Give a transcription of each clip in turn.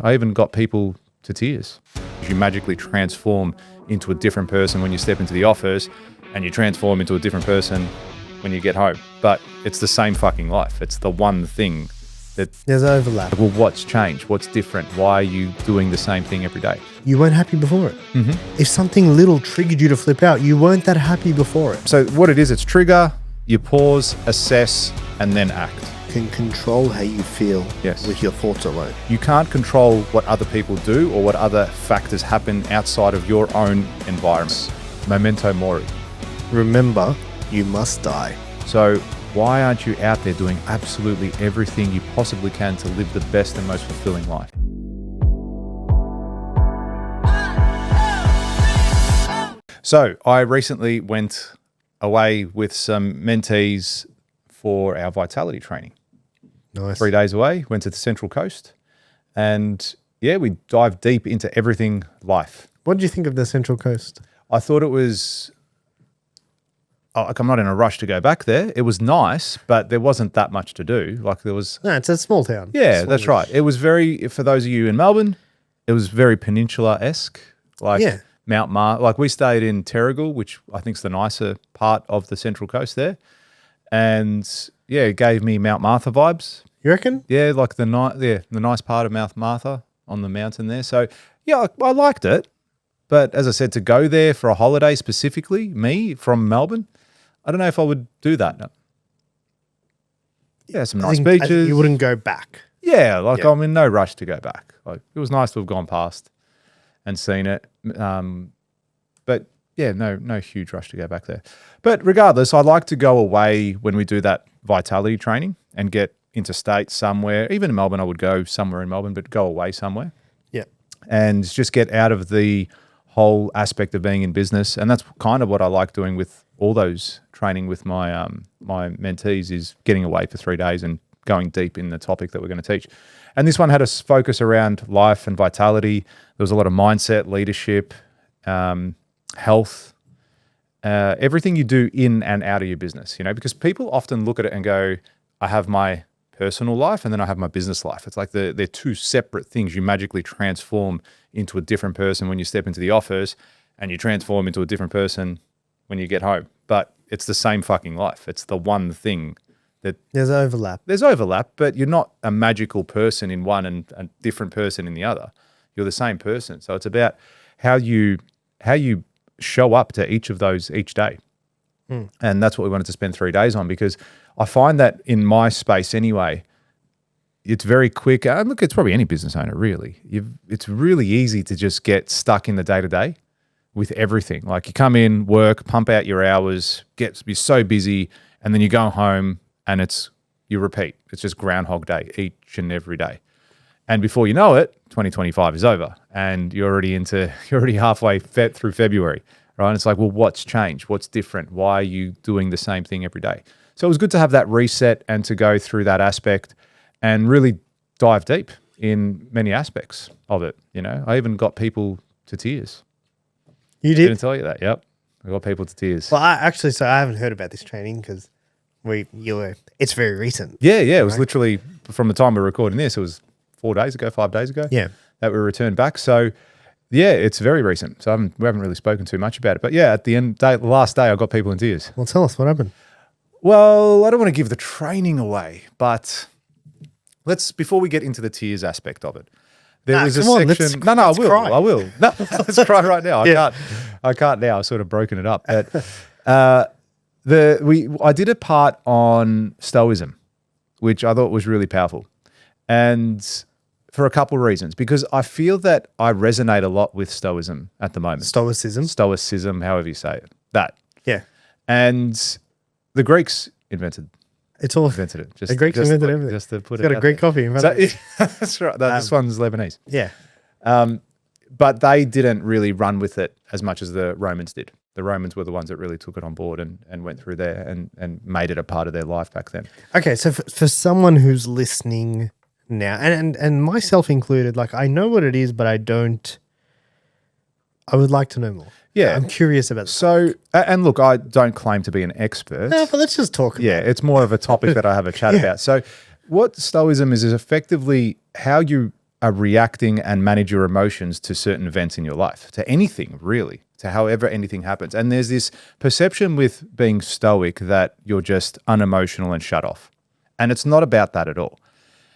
I even got people to tears. You magically transform into a different person when you step into the office, and you transform into a different person when you get home. But it's the same fucking life. It's the one thing that... There's overlap. Well, what's changed? What's different? Why are you doing the same thing every day? You weren't happy before it. If something little triggered you to flip out, you weren't that happy before it. So what it is, it's trigger, you pause, assess, and then act. Can control how you feel Yes. with your thoughts alone. You can't control what other people do or what other factors happen outside of your own environment. Memento mori. Remember, you must die. So why aren't you out there doing absolutely everything you possibly can to live the best and most fulfilling life? So I recently went away with some mentees for our vitality training. Nice. 3 days away, went to the Central Coast, and yeah, we dived deep into everything life. What did you think of the Central Coast? I thought it was, I'm not in a rush to go back there. It was nice, but there wasn't that much to do. Like there was... No, it's a small town. Yeah, that's right. It was very, for those of you in Melbourne, it was very peninsula-esque. Like Yeah. Mount Mar, like we stayed in Terrigal, which I think is the nicer part of the Central Coast there. And yeah, it gave me Mount Martha vibes. You reckon? Yeah, like the nice part of Mount Martha on the mountain there. So yeah, I liked it. But as I said, to go there for a holiday specifically, me from Melbourne, I don't know if I would do that. Yeah, some nice I beaches. think you wouldn't go back. Yeah, like I'm in no rush to go back. Like it was nice to have gone past and seen it. But yeah, no huge rush to go back there. But regardless, I like to go away when we do that vitality training and get interstate somewhere. Even in Melbourne, I would go somewhere in Melbourne, but go away somewhere Yeah. and just get out of the whole aspect of being in business. And that's kind of what I like doing with all those training with my my mentees, is getting away for 3 days and going deep in the topic that we're going to teach. And this one had a focus around life and vitality. There was a lot of mindset, leadership, health, everything you do in and out of your business, you know, because people often look at it and go, I have my personal life and then I have my business life. It's like they're two separate things. You magically transform into a different person when you step into the office, and you transform into a different person when you get home. But it's the same fucking life. It's the one thing that... There's overlap. There's overlap, but you're not a magical person in one and a different person in the other. You're the same person. So it's about how you show up to each of those each day. And that's what we wanted to spend 3 days on, because I find that in my space anyway, it's very quick. And look, it's probably any business owner really. It's really easy to just get stuck in the day-to-day with everything. Like you come in, work, pump out your hours, be so busy, and then you go home and you repeat. It's just Groundhog Day each and every day. And before you know it, 2025 is over and you're already halfway through February, right? And it's like, well, what's changed? What's different? Why are you doing the same thing every day? So it was good to have that reset and to go through that aspect and really dive deep in many aspects of it. You know, I even got people to tears. You did? Didn't tell you that. Yep. I got people to tears. Well, I haven't heard about this training because it's very recent. Yeah. It was literally from the time we're recording this, it was 5 days ago. Yeah. That we returned back. So yeah, it's very recent. So we haven't really spoken too much about it. But yeah, at the the last day, I got people in tears. Well, tell us what happened. Well, I don't want to give the training away, but before we get into the tears aspect of it, there was a section. I will. No, let's cry right now. I can't now. I've sort of broken it up. But I did a part on Stoicism, which I thought was really powerful, and for a couple of reasons, because I feel that I resonate a lot with Stoicism at the moment. Stoicism, however you say it. That. Yeah. And the Greeks invented it. The Greeks invented everything. Just to put it's got a Greek coffee in front of it. That's right. This one's Lebanese. Yeah. But they didn't really run with it as much as the Romans did. The Romans were the ones that really took it on board and went through there and made it a part of their life back then. Okay, so for someone who's listening now, and myself included, like I know what it is, but I would like to know more. Yeah. I'm curious about that. So, and look, I don't claim to be an expert. No, but let's just talk about it. It's more of a topic that I have a chat about. So what Stoicism is effectively how you reacting and manage your emotions to certain events in your life, to anything really, to however anything happens. And there's this perception with being stoic that you're just unemotional and shut off. And it's not about that at all.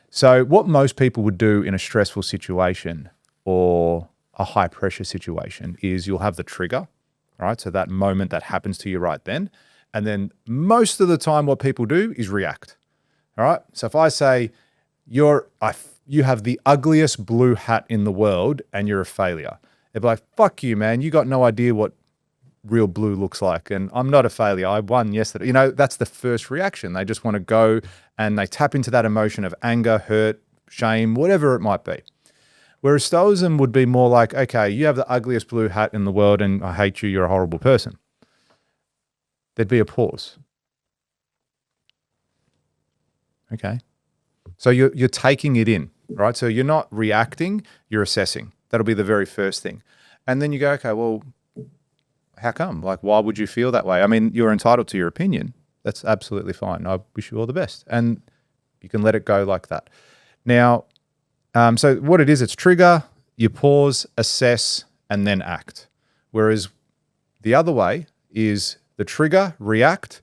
So what most people would do in a stressful situation or a high pressure situation is you'll have the trigger, right? So that moment that happens to you right then. And then most of the time what people do is react, all right? So if I say you have the ugliest blue hat in the world and you're a failure, they'd be like, fuck you, man. You got no idea what real blue looks like. And I'm not a failure. I won yesterday. That's the first reaction. They just want to go and they tap into that emotion of anger, hurt, shame, whatever it might be. Whereas Stoicism would be more like, okay, you have the ugliest blue hat in the world and I hate you. You're a horrible person. There'd be a pause. Okay. So you're taking it in, right? So you're not reacting, you're assessing. That'll be the very first thing. And then you go, okay, well, how come? Like, why would you feel that way? I mean, you're entitled to your opinion. That's absolutely fine. I wish you all the best. And you can let it go like that. Now, so what it is, it's trigger, you pause, assess, and then act. Whereas the other way is the trigger, react,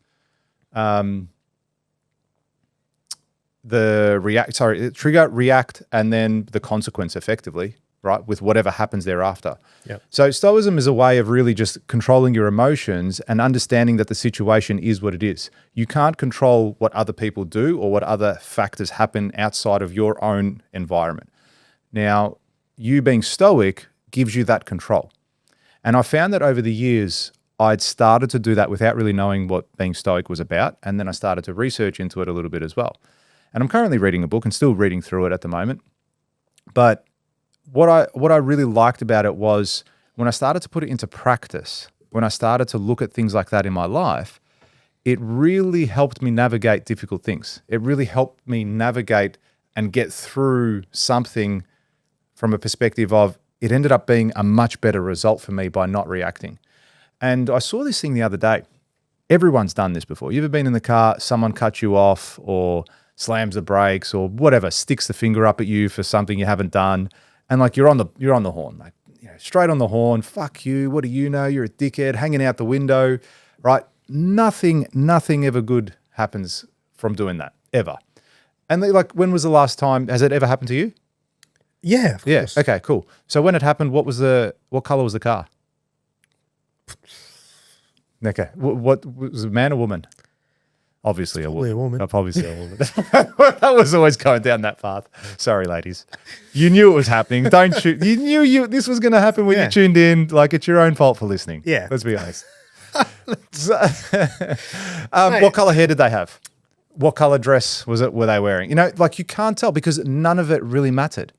trigger, react, and then the consequence effectively, right, with whatever happens thereafter. Yep. So Stoicism is a way of really just controlling your emotions and understanding that the situation is what it is. You can't control what other people do or what other factors happen outside of your own environment. Now, you being stoic gives you that control. And I found that over the years, I'd started to do that without really knowing what being stoic was about. And then I started to research into it a little bit as well. And I'm currently reading a book and still reading through it at the moment. But what I really liked about it was when I started to put it into practice, when I started to look at things like that in my life, it really helped me navigate difficult things. It really helped me navigate and get through something from a perspective of it ended up being a much better result for me by not reacting. And I saw this thing the other day. Everyone's done this before. You've ever been in the car, someone cuts you off or slams the brakes or whatever, sticks the finger up at you for something you haven't done. And like you're on the horn, like straight on the horn. Fuck you. What do you know? You're a dickhead, hanging out the window, right? Nothing ever good happens from doing that ever. And like, when was the last time? Has it ever happened to you? Yeah, of course. Okay, cool. So when it happened, what color was the car? Okay, what was it, man or woman? Obviously a woman. Obviously a woman. That was always going down that path. Sorry, ladies. You knew it was happening. Don't shoot. You knew this was going to happen when you tuned in. Like, it's your own fault for listening. Yeah. Let's be honest. What color hair did they have? What color dress were they wearing? Like, you can't tell because none of it really mattered.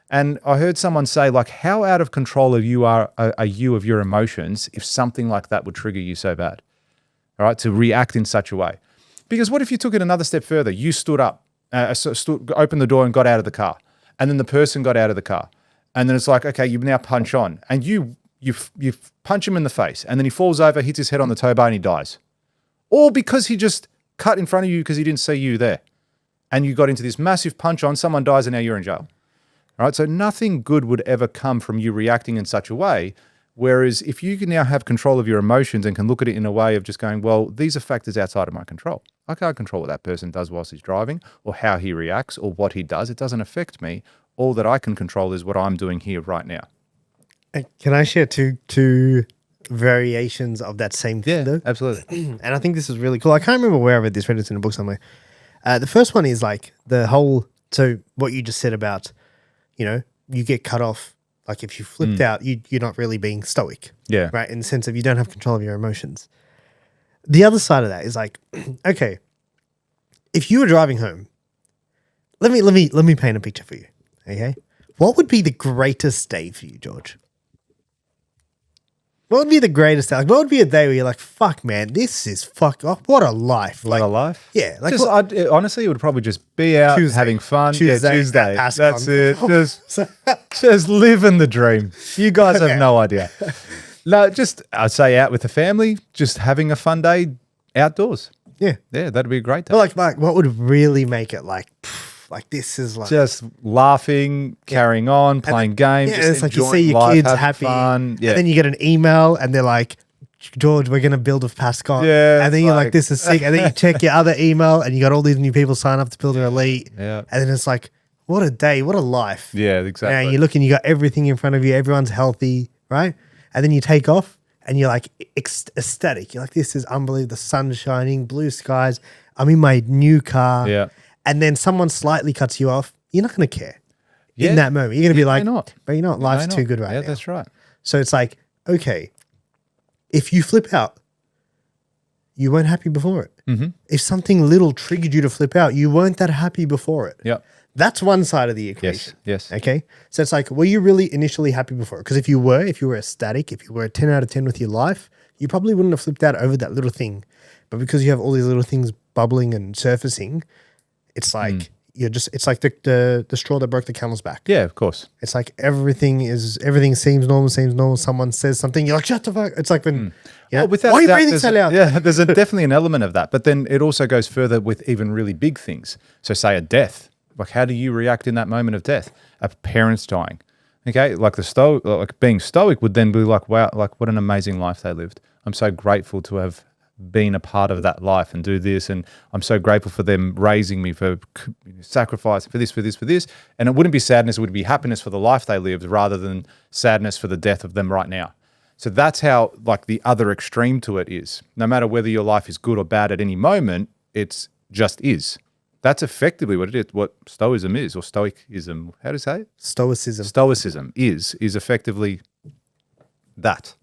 And I heard someone say, like, how out of control are you of your emotions if something like that would trigger you so bad, all right, to react in such a way? Because what if you took it another step further? You stood up, opened the door and got out of the car. And then the person got out of the car. And then it's like, okay, you now punch on. And you punch him in the face. And then he falls over, hits his head on the tow bar and he dies. All because he just cut in front of you because he didn't see you there. And you got into this massive punch on, someone dies and now you're in jail. All right, so nothing good would ever come from you reacting in such a way. Whereas if you can now have control of your emotions and can look at it in a way of just going, well, these are factors outside of my control. I can't control what that person does whilst he's driving or how he reacts or what he does. It doesn't affect me. All that I can control is what I'm doing here right now. Can I share two variations of that same thing? Yeah, absolutely. And I think this is really cool. I can't remember where I read this. Read it in a book somewhere. The first one is like so what you just said about, you get cut off. Like if you flipped out, you're not really being stoic. Yeah. Right. In the sense of you don't have control of your emotions. The other side of that is like, okay, if you were driving home, let me paint a picture for you. Okay. What would be the greatest day for you, George? What would be the greatest day? Like, what would be a day where you're like, fuck, man, this is what a life. What a life? Yeah. Like, honestly, it would probably just be out having fun. Tuesday. That's it. Just living the dream. You guys have no idea. No, I'd say out with the family, just having a fun day outdoors. Yeah. Yeah, that'd be a great day. But like, what would really make it like Like this is like just laughing, carrying on, playing games. yeah, just it's like you enjoying see your life, kids having happy, fun. Yeah. and then you get an email and they're like, George, we're gonna build a Pascot. Yeah, and then it's you're like, like- this is sick. And then you check your other email and you got all these new people sign up to build an elite. Yeah. And then it's like, what a day, what a life. Yeah, exactly. And you look and you got everything in front of you, everyone's healthy, right? And then you take off and you're like ecstatic. You're like, this is unbelievable. The sun's shining, blue skies. I'm in my new car. Yeah. And then someone slightly cuts you off. You're not going to care Yeah. in that moment. You're going to be like, not. but you know what? May Life's not. too good right Yeah, now. that's right. So it's like, okay, if you flip out, you weren't happy before it. Mm-hmm. If something little triggered you to flip out, you weren't that happy before it. Yeah. That's one side of the equation. Yes. Okay. So it's like, were you really initially happy before? Because if you were ecstatic, if you were a 10 out of 10 with your life, you probably wouldn't have flipped out over that little thing. But because you have all these little things bubbling and surfacing, it's like it's like the straw that broke the camel's back. Yeah, of course. It's like everything seems normal. Someone says something, you're like, shut the fuck. It's like when Well, without why are you doubt, breathing so loud? Yeah, there's definitely an element of that. But then it also goes further with even really big things. So say a death. Like how do you react in that moment of death? A parent's dying. Okay, like like being stoic would then be like, wow, like what an amazing life they lived. I'm so grateful to have been a part of that life and do this, and I'm so grateful for them raising me, for sacrificing for this. And it wouldn't be sadness; it would be happiness for the life they lived, rather than sadness for the death of them right now. So that's how like the other extreme to it is. No matter whether your life is good or bad at any moment, it's just is. That's effectively what it is, what Stoicism is, or Stoicism. How do you say it? Stoicism. Stoicism is effectively that.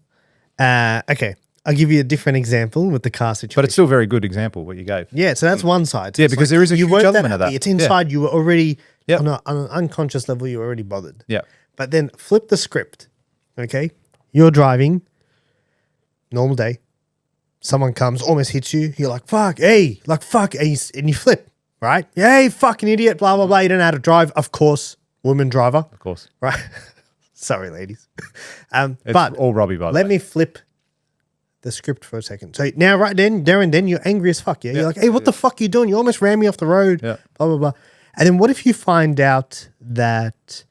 Okay. I'll give you a different example with the car situation. But it's still a very good example what you gave. Yeah, so that's one side. So Yeah, it's because there is a you huge weren't element of that. happy. It's inside you were already, Yep. on an unconscious level, you were already bothered. Yeah. But then flip the script, okay? You're driving, normal day. Someone comes, almost hits you. You're like, fuck, hey, and you flip, right? Hey, fucking idiot, blah, blah, blah. You don't know how to drive. Of course, woman driver, Of course. right? Sorry, ladies. It's But all Robbie, by the let way. me flip the script for a second. So now, right then, there and then, you're angry as fuck. Yeah, you're like, hey, what the fuck are you doing? You almost ran me off the road. Yeah. Blah blah blah. And then what if you find out that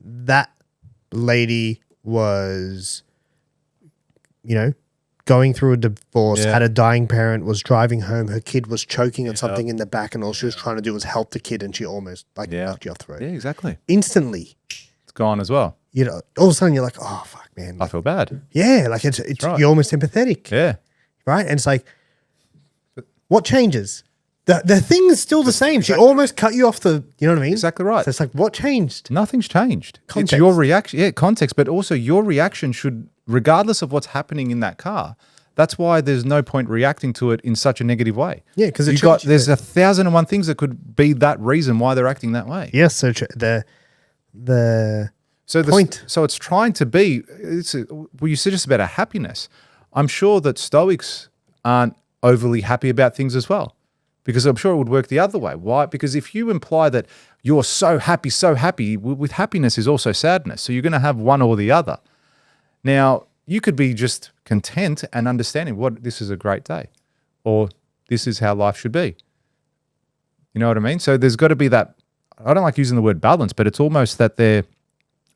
that lady was, going through a divorce, Yeah. had a dying parent, was driving home, her kid was choking on something in the back, and all she was trying to do was help the kid, and she almost knocked you off the road. Yeah, exactly. Instantly, It's gone as well. all of a sudden you're like, oh fuck, man. I feel bad. Yeah, like it's right. you're almost empathetic. Yeah. Right? And it's like, what changes? The thing is still the same. She almost cut you off you know what I mean? Exactly right. So it's like, what changed? Nothing's changed. Context. It's your reaction. Yeah, context, but also your reaction should, regardless of what's happening in that car, that's why there's no point reacting to it in such a negative way. Yeah, because there's 1,001 things that could be that reason why they're acting that way. Yes, so the point. So it's trying to be, you said just about a happiness. I'm sure that Stoics aren't overly happy about things as well, because I'm sure it would work the other way. Why? Because if you imply that you're so happy, with happiness is also sadness. So you're going to have one or the other. Now, you could be just content and understanding this is a great day, or this is how life should be. You know what I mean? So there's got to be that, I don't like using the word balance, but it's almost that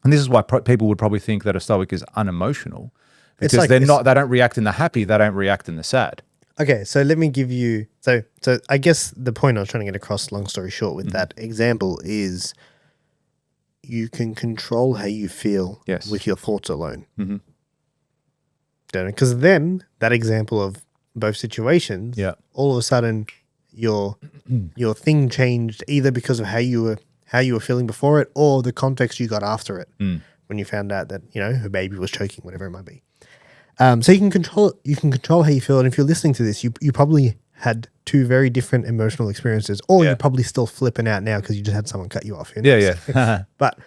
and this is why people would probably think that a Stoic is unemotional, because like they don't react in the happy, they don't react in the sad. Okay, so let me give you so I guess the point I was trying to get across, long story short, with that example is you can control how you feel with your thoughts alone. Mm-hmm. Because then that example of both situations, all of a sudden your thing changed either because of how you were feeling before it, or the context you got after it when you found out that her baby was choking, whatever it might be. So you can control how you feel, and if you're listening to this, you probably had two very different emotional experiences, or you're probably still flipping out now because you just had someone cut you off. Yeah. But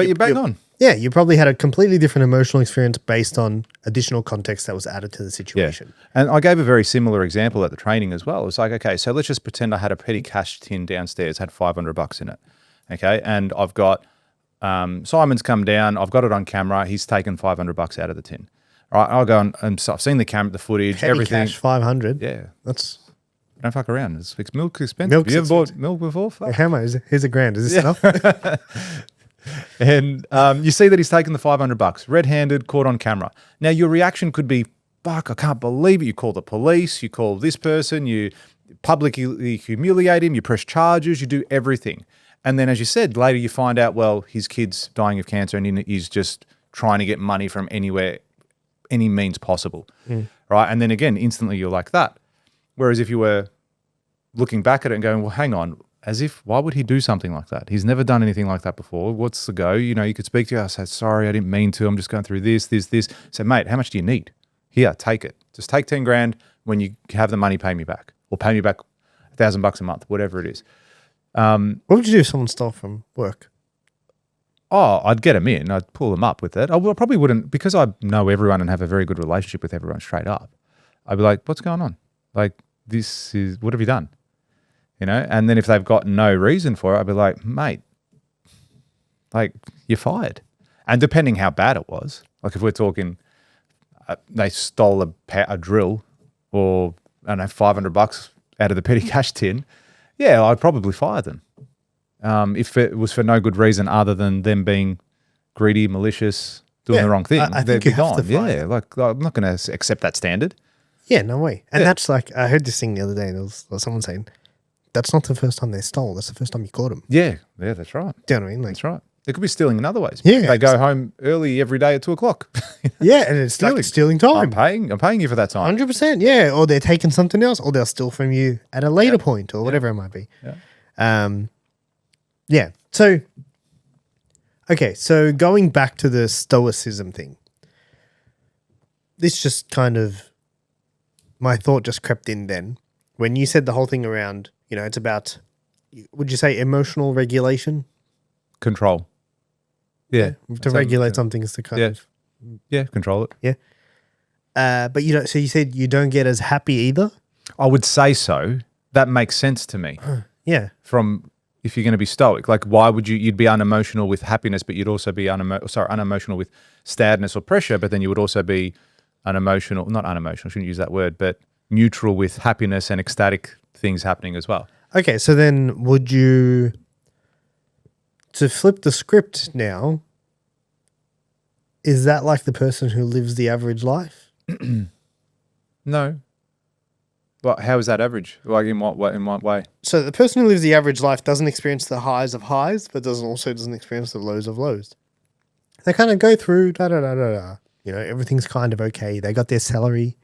you're bang on. Yeah, you probably had a completely different emotional experience based on additional context that was added to the situation. Yeah. And I gave a very similar example at the training as well. It was like, okay, so let's just pretend I had a petty cash tin downstairs, had $500 in it. Okay. And I've got Simon's come down, I've got it on camera, he's taken $500 out of the tin. All right, I'll go and so I've seen the footage, Petty everything. cash, 500. Yeah. That's Don't fuck around. Milk's expensive. Milk's You ever bought milk before? Fuck. How much? Here's $1,000. Is this enough? And you see that he's taken the $500, red-handed, caught on camera. Now, your reaction could be, fuck, I can't believe it. You call the police, you call this person, you publicly humiliate him, you press charges, you do everything. And then, as you said, later you find out, well, his kid's dying of cancer and he's just trying to get money from anywhere, any means possible, right? And then again, instantly you're like that. Whereas if you were looking back at it and going, well, hang on, as if, why would he do something like that? He's never done anything like that before. What's the go? You know, you could speak to us, say, sorry, I didn't mean to. I'm just going through this. Say, mate, how much do you need? Here, take it. Just take 10 grand. When you have the money, pay me back. Or pay me back $1,000 a month, whatever it is. What would you do if someone stole from work? Oh, I'd get them in. I'd pull them up with it. I probably wouldn't, because I know everyone and have a very good relationship with everyone straight up. I'd be like, what's going on? Like, what have you done? You know? And then if they've got no reason for it, I'd be like, mate, like, you're fired. And depending how bad it was, like if we're talking, they stole a drill or, I don't know, $500 out of the petty cash tin, yeah, I'd probably fire them. If it was for no good reason other than them being greedy, malicious, doing the wrong thing, I they'd think be you have gone. to fire Yeah, like I'm not going to accept that standard. Yeah, no way. And that's like, I heard this thing the other day, and there was someone saying, that's not the first time they stole. That's the first time you caught them. Yeah, that's right. Do you know what I mean? Like, That's right. They could be stealing in other ways. Yeah. They go home early every day at 2:00. yeah, and it's like stealing time. I'm paying you for that time. 100%, yeah. Or they're taking something else, or they'll steal from you at a later point, or whatever it might be. Yeah. Yeah. So, okay. So going back to the Stoicism thing, this just kind of, my thought just crept in then. When you said the whole thing around, you know, it's about, would you say emotional regulation? Control. Yeah. To regulate something is to kind of. Yeah, control it. Yeah. But you don't, so you said you don't get as happy either? I would say so. That makes sense to me. Yeah. From if you're going to be stoic, like why would you'd be unemotional with happiness, but you'd also be unemotional with sadness or pressure, but then you would also be not unemotional, shouldn't use that word, but neutral with happiness and ecstatic things happening as well. Okay. So then would you, to flip the script now, is that like the person who lives the average life? No. But how is that average? Like in what way? So the person who lives the average life doesn't experience the highs of highs, but doesn't experience the lows of lows. They kind of go through You know, everything's kind of okay. They got their salary,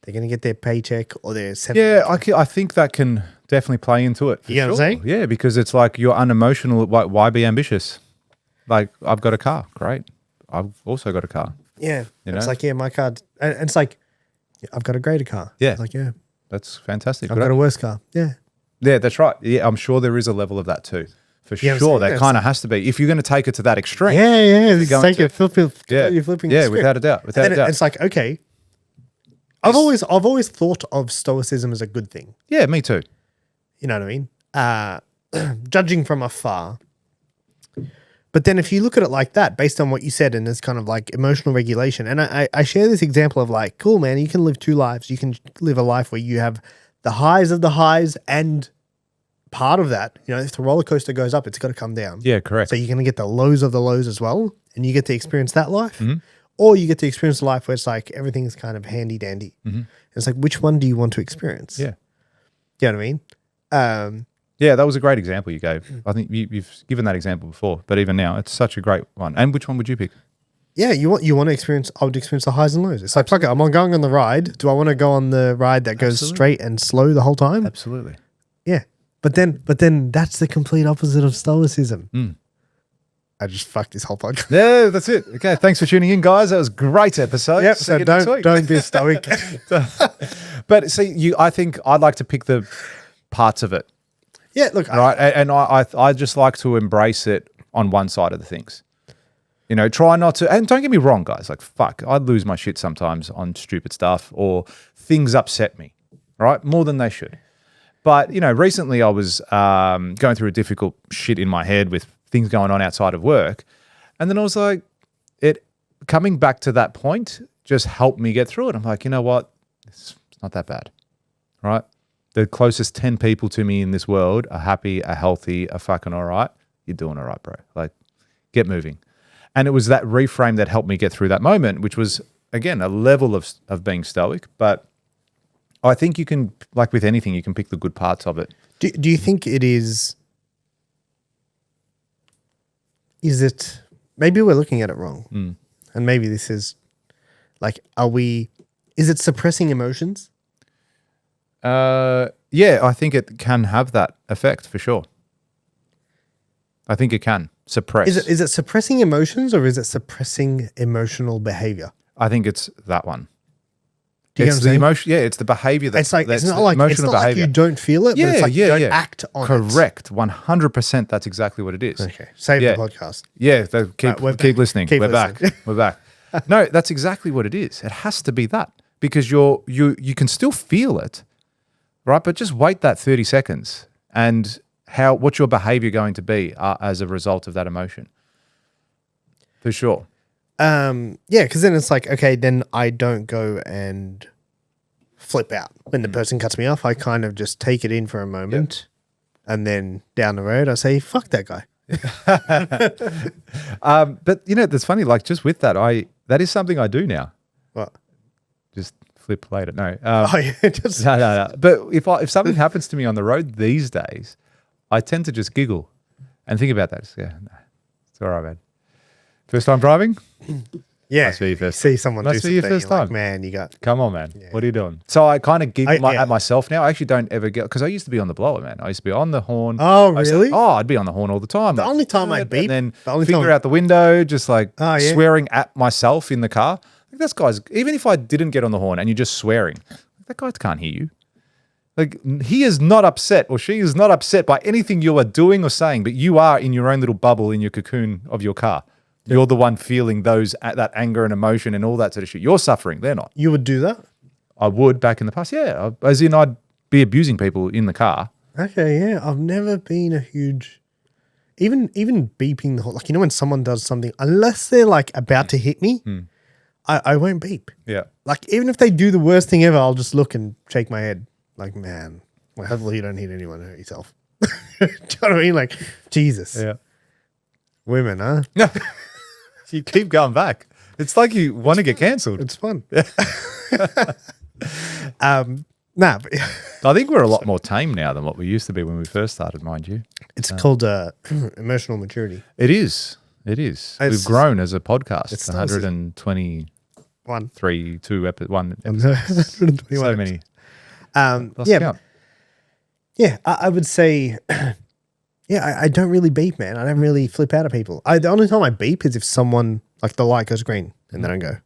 they're going to get their paycheck or their. Yeah, I think that can definitely play into it. You know what I'm saying? Yeah, because it's like you're unemotional. Why be ambitious? Like I've got a car, great. I've also got a car. Yeah, You know? it's like my car, and it's like I've got a greater car. Yeah. It's like That's fantastic. I've got a worse car. Yeah. Yeah, that's right. Yeah, I'm sure there is a level of that too. For Yeah, sure. I'm saying That kind of has to be. If you're going to take it to that extreme. Yeah. It's going like to- you're flipping the Yeah, script. without a doubt. And then it's like, okay. I've always thought of Stoicism as a good thing. Yeah, me too. You know what I mean? Judging from afar. But then if you look at it like that, based on what you said, and it's kind of like emotional regulation, and I share this example of like, cool, man, you can live two lives. You can live a life where you have the highs of the highs, and part of that, you know, if the roller coaster goes up, it's got to come down. Yeah, correct. So you're going to get the lows of the lows as well, and you get to experience that life. Mhm. Or you get to experience a life where it's like everything's kind of handy dandy. Mhm. It's like, which one do you want to experience? Yeah. You know what I mean? Yeah, that was a great example you gave. I think you've given that example before, but even now, it's such a great one. And which one would you pick? Yeah, you want to experience. I would experience the highs and lows. It's like, fuck it, I'm going on the ride. Do I want to go on the ride that goes Absolutely. straight and slow the whole time? Absolutely. Yeah, but then that's the complete opposite of Stoicism. Mm. I just fucked this whole podcast. Yeah, that's it. Okay, thanks for tuning in, guys. That was a great episode. Yep. See So you next week. don't be a stoic. But see, I think I'd like to pick the parts of it, Yeah, look, right? And I just like to embrace it on one side of the things. You know, try not to, and don't get me wrong, guys, like, fuck, I'd lose my shit sometimes on stupid stuff or things upset me, right? More than they should. But, you know, recently I was going through a difficult shit in my head with things going on outside of work. And then I was like, coming back to that point just helped me get through it. I'm like, you know what? It's not that bad, right? the closest 10 people to me in this world are happy, are healthy, are fucking all right, you're doing all right, bro. Like, get moving. And it was that reframe that helped me get through that moment, which was, again, a level of being stoic. But I think you can, like with anything, you can pick the good parts of it. Do you think it is it, maybe we're looking at it wrong. And maybe this is like, is it suppressing emotions? Yeah, I think it can have that effect for sure. I think it can suppress. Is it suppressing emotions or is it suppressing emotional behavior? I think it's that one. Do you It's get what I'm the saying? emotion. Yeah, it's the behavior. It's like it's that's not the like emotional behavior. you don't feel it, but it's like you don't act on it. Correct. 100%. That's exactly what it is. Okay, save Yeah. the podcast. Yeah, keep We're listening. Keep We're listening. back. We're back. No, that's exactly what it is. It has to be that because you can still feel it, right? But just wait that 30 seconds and what's your behavior going to be as a result of that emotion? For sure. Yeah, because then it's like, okay, then I don't go and flip out when the person cuts me off. I kind of just take it in for a moment, and then down the road I say, "Fuck that guy." But that's funny. Like just with that is something I do now. What? Just flip later. No. Oh yeah, just No. But if something happens to me on the road these days, I tend to just giggle and think about that. Just, no, it's all right, man. First time driving? yeah. Must be your first. See someone Must do be your something, first you're like, time. man, you got. Come on, man. What are you doing? So I kind of giggle Yeah. at myself now. I actually don't ever get, because I used to be on the blower, man. I used to be on the horn. Oh, really? I'd be on the horn all the time. The only time I beep, and the then only finger time- out the window, just like Oh, yeah. swearing at myself in the car. Like, this guy's, even if I didn't get on the horn and you're just swearing, that guy can't hear you. Like, he is not upset or she is not upset by anything you are doing or saying, but you are in your own little bubble in your cocoon of your car. You're the one feeling that anger and emotion and all that sort of shit. You're suffering. They're not. You would do that? I would back in the past. Yeah. As in, I'd be abusing people in the car. Okay, yeah. I've never been a huge, even beeping the whole, like, when someone does something, unless they're like about to hit me, I won't beep. Yeah. Like, even if they do the worst thing ever, I'll just look and shake my head. Like, man, well, hopefully you don't hit anyone or hurt yourself. Do you know what I mean? Like, Jesus. Yeah. Women, huh? You keep going back. It's like you want to get cancelled. It's fun. Nah, but I think we're a lot more tame now than what we used to be when we first started, mind you. it's called emotional maturity. It is. It is. It's- We've grown as a podcast. it's 123, One. 1 episode. 121. So many. Lost Yeah, count. yeah. I would say, yeah, I don't really beep, man. I don't really flip out at people. The only time I beep is if someone, like, the light goes green and then I go.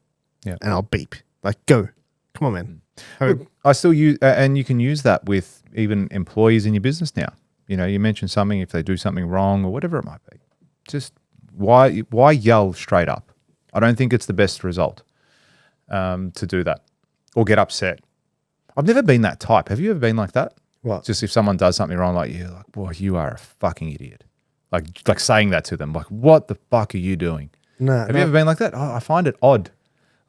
Yeah. And I'll beep. Like, go. Come on, man. Look, I still use, and you can use that with even employees in your business now. You mention something, if they do something wrong or whatever it might be. Just why yell straight up? I don't think it's the best result to do that or get upset. I've never been that type. Have you ever been like that? What? Just if someone does something wrong, like, you're like, boy, you are a fucking idiot. Like saying that to them, like, what the fuck are you doing? No. Have you ever been like that? I find it odd.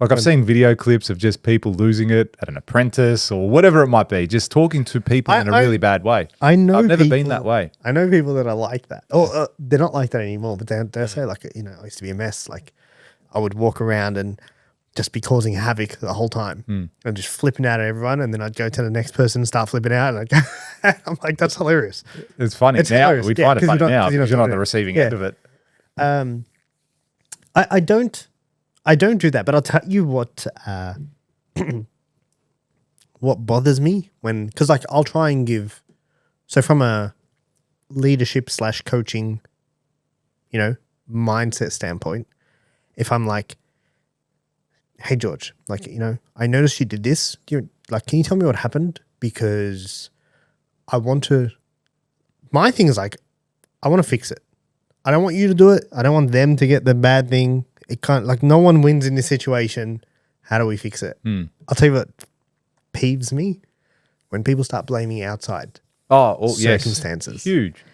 Like, I've seen video clips of just people losing it at an apprentice or whatever it might be, just talking to people in a really bad way. I know I've never been people- that way. I know people that are like that. Or they're not like that anymore, but they say, like, I used to be a mess. Like, I would walk around and just be causing havoc the whole time and just flipping out at everyone. And then I'd go to the next person and start flipping out. And I'm like, that's hilarious. It's funny It's now. hilarious. We'd Yeah, find it 'cause funny you're not- now 'cause you're because you're not on the not- receiving yeah. end of it. I don't do that, but I'll tell you what what bothers me because, like, I'll try and give, so from a leadership / coaching, mindset standpoint, if I'm like, hey George, like, I noticed you did this. Can you tell me what happened? Because my thing is, like, I want to fix it. I don't want you to do it. I don't want them to get the bad thing. It can't, like, no one wins in this situation. How do we fix it? I'll tell you what peeves me when people start blaming outside Yes. circumstances. Huge.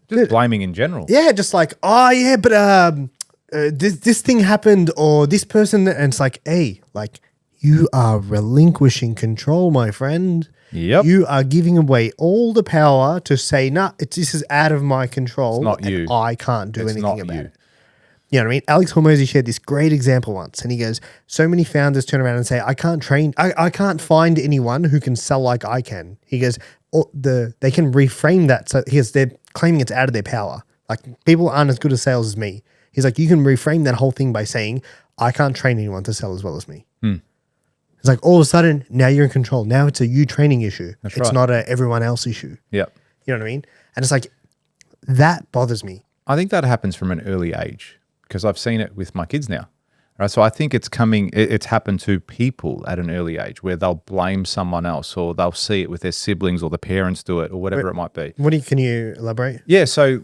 Just blaming in general. Yeah, just like, oh yeah, but this thing happened or this person, and it's like, hey, like, you are relinquishing control, my friend. Yep. You are giving away all the power to say, nah, this is out of my control. It's not and you. I can't do It's anything not about you. it. You know what I mean? Alex Hormozy shared this great example once, and he goes, so many founders turn around and say, I can't find anyone who can sell like I can. He goes, they can reframe that. So they're claiming it's out of their power. Like, people aren't as good at sales as me. He's like, you can reframe that whole thing by saying, I can't train anyone to sell as well as me. It's like, all of a sudden, now you're in control. Now it's a you training issue. That's it's right. not a everyone else issue. Yep. You know what I mean? And it's like, that bothers me. I think that happens from an early age because I've seen it with my kids now. Right. So I think it's happened to people at an early age where they'll blame someone else or they'll see it with their siblings or the parents do it or whatever it might be. Can you elaborate? Yeah. So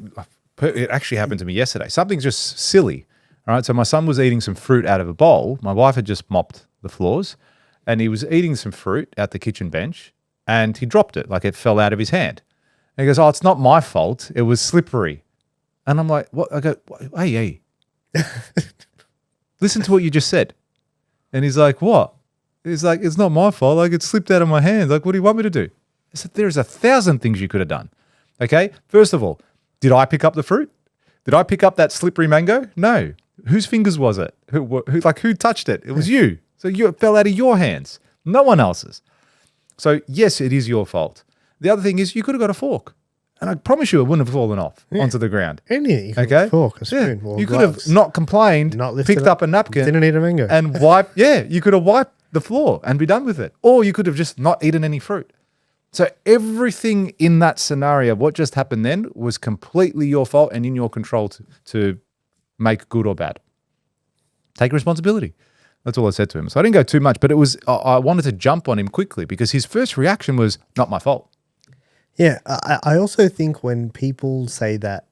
it actually happened to me yesterday. Something's just silly. All right. So my son was eating some fruit out of a bowl. My wife had just mopped the floors and he was eating some fruit at the kitchen bench and he dropped it. Like, it fell out of his hand. And he goes, oh, it's not my fault. It was slippery. And I'm like, what? I go, hey. Listen to what you just said. And he's like, what? He's like, it's not my fault. Like, it slipped out of my hand. Like, what do you want me to do? I said, there's 1,000 things you could have done. Okay. First of all, did I pick up the fruit? Did I pick up that slippery mango? No. Whose fingers was it? Who touched it? It was you. So it fell out of your hands, no one else's. So yes, it is your fault. The other thing is you could have got a fork. And I promise you it wouldn't have fallen off onto the ground. Anything. You could Okay. fork, a spoon, or you could have gloves. not complained, Not lifted picked up a napkin, Didn't eat a mango. and wiped. Yeah, you could have wiped the floor and be done with it. Or you could have just not eaten any fruit. So everything in that scenario, what just happened then, was completely your fault and in your control to make good or bad. Take responsibility. That's all I said to him. So I didn't go too much, but I wanted to jump on him quickly because his first reaction was not my fault. Yeah, I also think when people say that,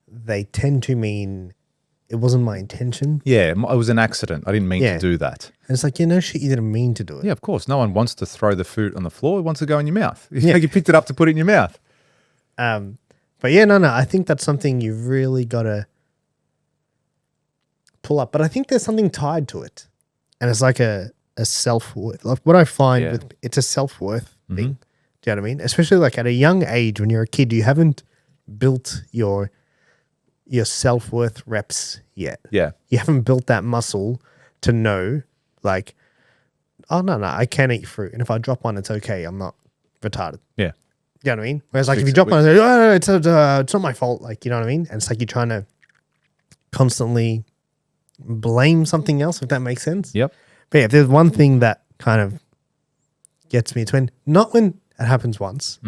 they tend to mean it wasn't my intention. Yeah, it was an accident. I didn't mean Yeah. to do that. And it's like, shit, you didn't mean to do it. Yeah, of course. No one wants to throw the fruit on the floor. It wants to go in your mouth. Yeah. You picked it up to put it in your mouth. But yeah, no, I think that's something you've really got to pull up. But I think there's something tied to it. And it's like a self-worth. Like what I find it's a self-worth thing. Do you know what I mean? Especially like at a young age when you're a kid, you haven't built your self-worth reps yet. Yeah. You haven't built that muscle to know like, oh, no, I can eat fruit. And if I drop one, it's okay. I'm not retarded. Yeah. You know what I mean? Whereas like if Fix you it drop one, it's like, oh, no, it's not my fault. Like, you know what I mean? And it's like you're trying to constantly blame something else, if that makes sense. Yep. But yeah, if there's one thing that kind of gets me, it's not when it happens once.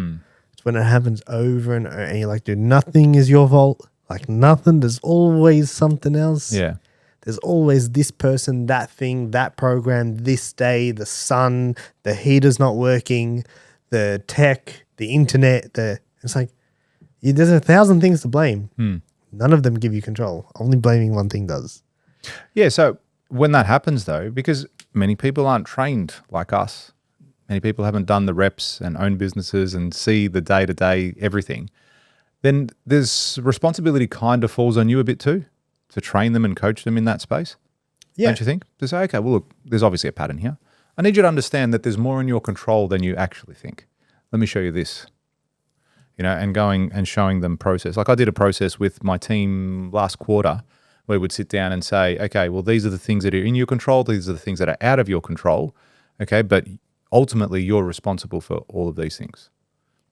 It's when it happens over and over. And you're like, dude, nothing is your fault. Like nothing. There's always something else. Yeah. There's always this person, that thing, that program, this day, the sun, the heater's not working, the tech, the internet. It's like there's 1,000 things to blame. None of them give you control. Only blaming one thing does. Yeah. So when that happens though, because many people aren't trained like us, many people haven't done the reps and own businesses and see the day-to-day everything, then there's responsibility kind of falls on you a bit too to train them and coach them in that space. Yeah. Don't you think? To say, okay, well, look, there's obviously a pattern here. I need you to understand that there's more in your control than you actually think. Let me show you this. And going and showing them process. Like I did a process with my team last quarter where we'd sit down and say, okay, well, these are the things that are in your control. These are the things that are out of your control. Okay. But ultimately you're responsible for all of these things.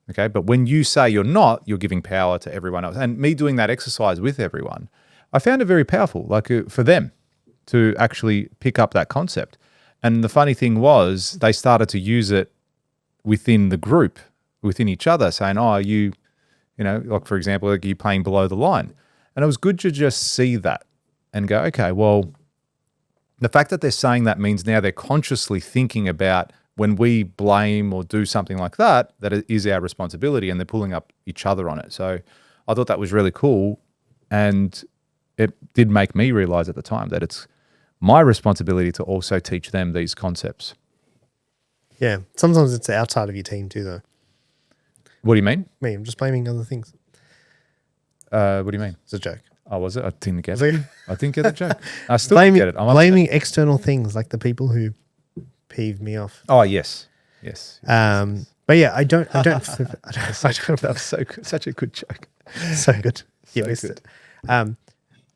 Okay. But when you say you're not, you're giving power to everyone else. And me doing that exercise with everyone, I found it very powerful, like for them to actually pick up that concept. And the funny thing was they started to use it within the group, within each other, saying, oh, like for example, like you playing below the line. And it was good to just see that and go, okay, well, the fact that they're saying that means now they're consciously thinking about when we blame or do something like that, that it is our responsibility and they're pulling up each other on it. So I thought that was really cool. And it did make me realize at the time that it's my responsibility to also teach them these concepts. Yeah. Sometimes it's outside of your team too, though. What do you mean? Me, I'm just blaming other things. What do you mean? It's a joke. Oh, was it? I didn't get See? it. I didn't get the joke. I still didn't get it. Blaming external things like the people who peeve me off. Oh, yes. Yes. But yeah, I don't flip it. That was so good. Such a good joke. So good. You So missed good. it.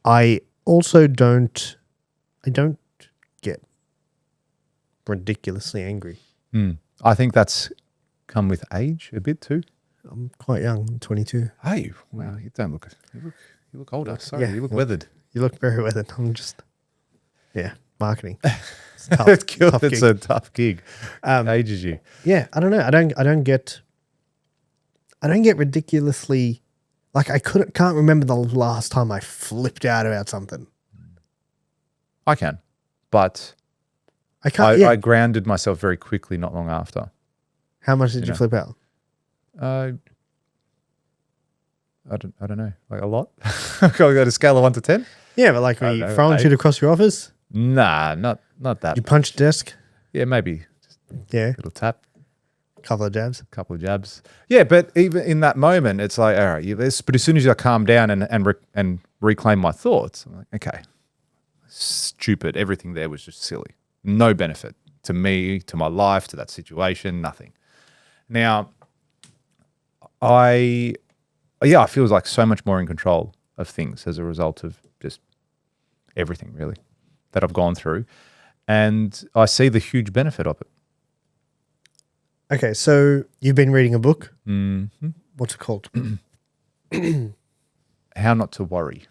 I also don't get ridiculously angry. I think that's come with age a bit too. I'm quite young. I'm 22. Hey, wow, you don't look. You look older. Sorry, Yeah, you look well, weathered. You look very weathered. I'm just, marketing. It's It's gig. a tough gig. Ages you. Yeah, I don't know. I don't get ridiculously, like I can't remember the last time I flipped out about something. I can, but I can't. I grounded myself very quickly not long after. How much did you know. flip out? I don't know, like a lot. I've got a scale of 1 to 10. Yeah, but like I when don't you know, throwing 8. shit across your office, Nah, not that. you punch desk, Yeah, maybe just yeah, a little tap, couple of jabs. couple of jabs. Yeah, but even in that moment, it's like, all right, but as soon as I calm down and reclaim my thoughts, I'm like, okay, stupid. Everything there was just silly. No benefit to me, to my life, to that situation, nothing. Now, I feel like so much more in control of things as a result of just everything really that I've gone through. And I see the huge benefit of it. Okay, so you've been reading a book. Mm-hmm. What's it called? How Not to Worry.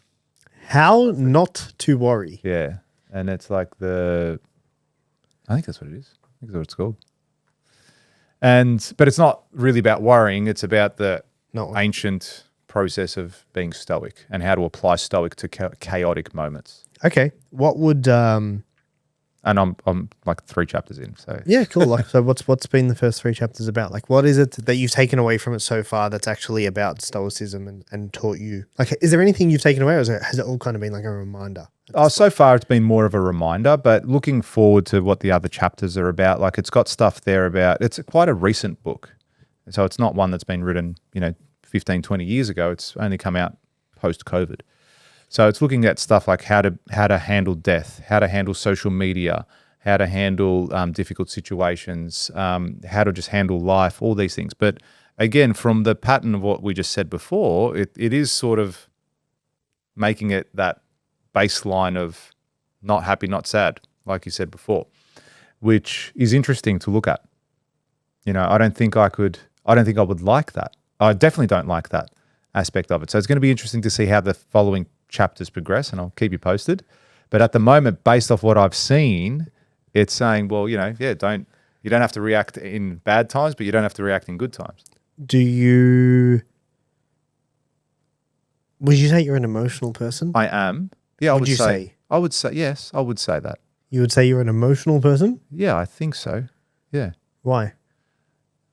How Not to Worry. Yeah. And it's like I think that's what it is. I think that's what it's called. But it's not really about worrying. It's about the No. ancient process of being stoic and how to apply stoic to chaotic moments. Okay, what would And I'm like 3 chapters in. So Yeah, cool. Like, so what's been the first 3 chapters about? Like, what is it that you've taken away from it so far that's actually about Stoicism and taught you? Like, is there anything you've taken away, or has it all kind of been like a reminder? So far it's been more of a reminder, but looking forward to what the other chapters are about. Like, it's got stuff there about, it's quite a recent book. So it's not one that's been written, 15, 20 years ago. It's only come out post-COVID. So it's looking at stuff like how to handle death, how to handle social media, how to handle difficult situations, how to just handle life, all these things. But again, from the pattern of what we just said before, it is sort of making it that baseline of not happy, not sad, like you said before, which is interesting to look at. I don't think I would like that. I definitely don't like that aspect of it. So it's going to be interesting to see how the following chapters progress, and I'll keep you posted. But at the moment, based off what I've seen, it's saying, well, you don't have to react in bad times, but you don't have to react in good times. Would you say you're an emotional person? I am. Yeah, Would you say? I would say yes. I would say that. You would say you're an emotional person? Yeah, I think so. Yeah, Why?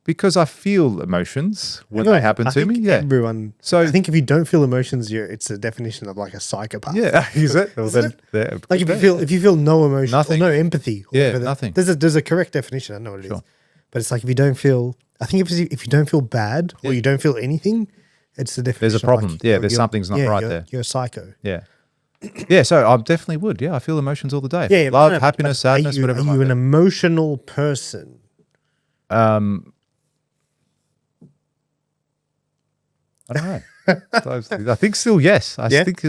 because I feel emotions when they happen to me. Yeah. Everyone. So I think if you don't feel emotions, it's a definition of like a psychopath. yeah, is it? Well, Isn't then, Like if you feel no emotion, Nothing. or no empathy, or Yeah, whatever, nothing. There's a correct definition. I know what it is, Sure. but it's like if you don't feel. I think if you don't feel bad or you don't feel anything, it's the definition. There's a of problem. like, Yeah, there's you're- something's not right you're- there. You're a psycho. Yeah. Yeah, so I definitely would. Yeah, I feel emotions all the day. Yeah, Love, no, happiness, but sadness, whatever. Are it you might an be. emotional person? I don't know. I think still yes. I Yeah? think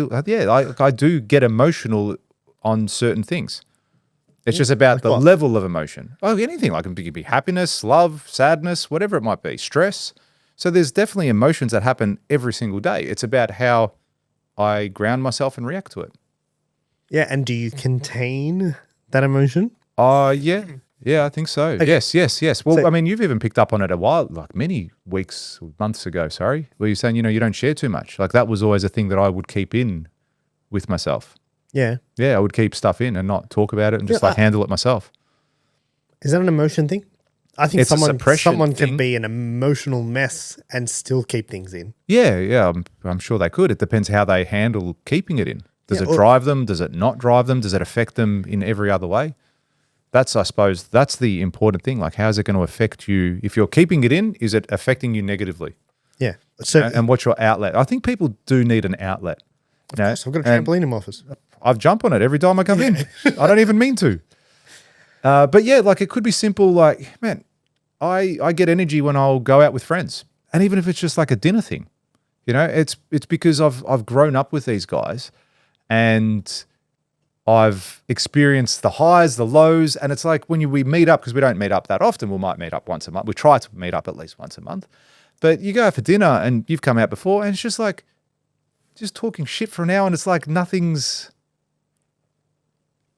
I do get emotional on certain things. It's just about the what? level of emotion. Oh, anything. Like it could be happiness, love, sadness, whatever it might be, stress. So there's definitely emotions that happen every single day. It's about how I ground myself and react to it. Yeah, and do you contain that emotion? Yeah. Yeah, I think so. Yes. Well, So- I mean, you've even picked up on it a while, like many weeks, months ago, where you're saying, you don't share too much. Like that was always a thing that I would keep in with myself. Yeah. Yeah, I would keep stuff in and not talk about it and just handle it myself. Is that an emotion thing? I think It's a suppression someone thing. can be an emotional mess and still keep things in. Yeah, I'm sure they could. It depends how they handle keeping it in. Does Yeah, it drive them? Does it not drive them? Does it affect them in every other way? I suppose, that's the important thing. Like, how is it going to affect you? If you're keeping it in, is it affecting you negatively? Yeah. So And what's your outlet? I think people do need an outlet. of course, I've got a trampoline in my office. I've jumped on it every time I come in. I don't even mean to. But yeah, like it could be simple. Like, man, I get energy when I'll go out with friends, and even if it's just like a dinner thing, it's because I've grown up with these guys, and I've experienced the highs, the lows, and it's like when we meet up, because we don't meet up that often. We might meet up once a month. We try to meet up at least once a month, but you go out for dinner, and you've come out before, and it's just like just talking shit for an hour, and it's like nothing's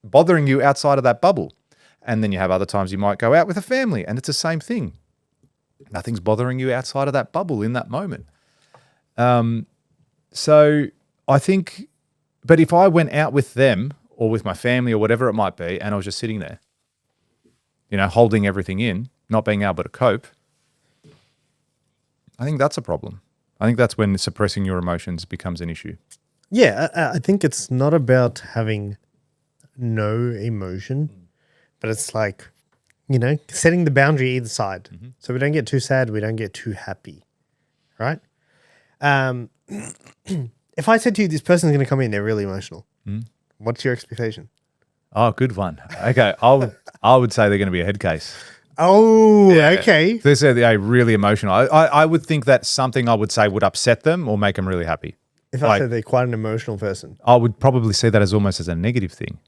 bothering you outside of that bubble. And then you have other times you might go out with a family, and it's the same thing. Nothing's bothering you outside of that bubble in that moment. So I think, but if I went out with them or with my family or whatever it might be, and I was just sitting there, holding everything in, not being able to cope, I think that's a problem. I think that's when suppressing your emotions becomes an issue. Yeah, I think it's not about having no emotion, but it's like, setting the boundary either side. Mm-hmm. So we don't get too sad, we don't get too happy, right? If I said to you, this person's going to come in, they're really emotional, what's your expectation? Oh, good one. Okay, I would say they're going to be a head case. Oh, yeah. Okay. They said they're really emotional. I would think that's something I would say would upset them or make them really happy. If I said they're quite an emotional person, I would probably see that as almost as a negative thing.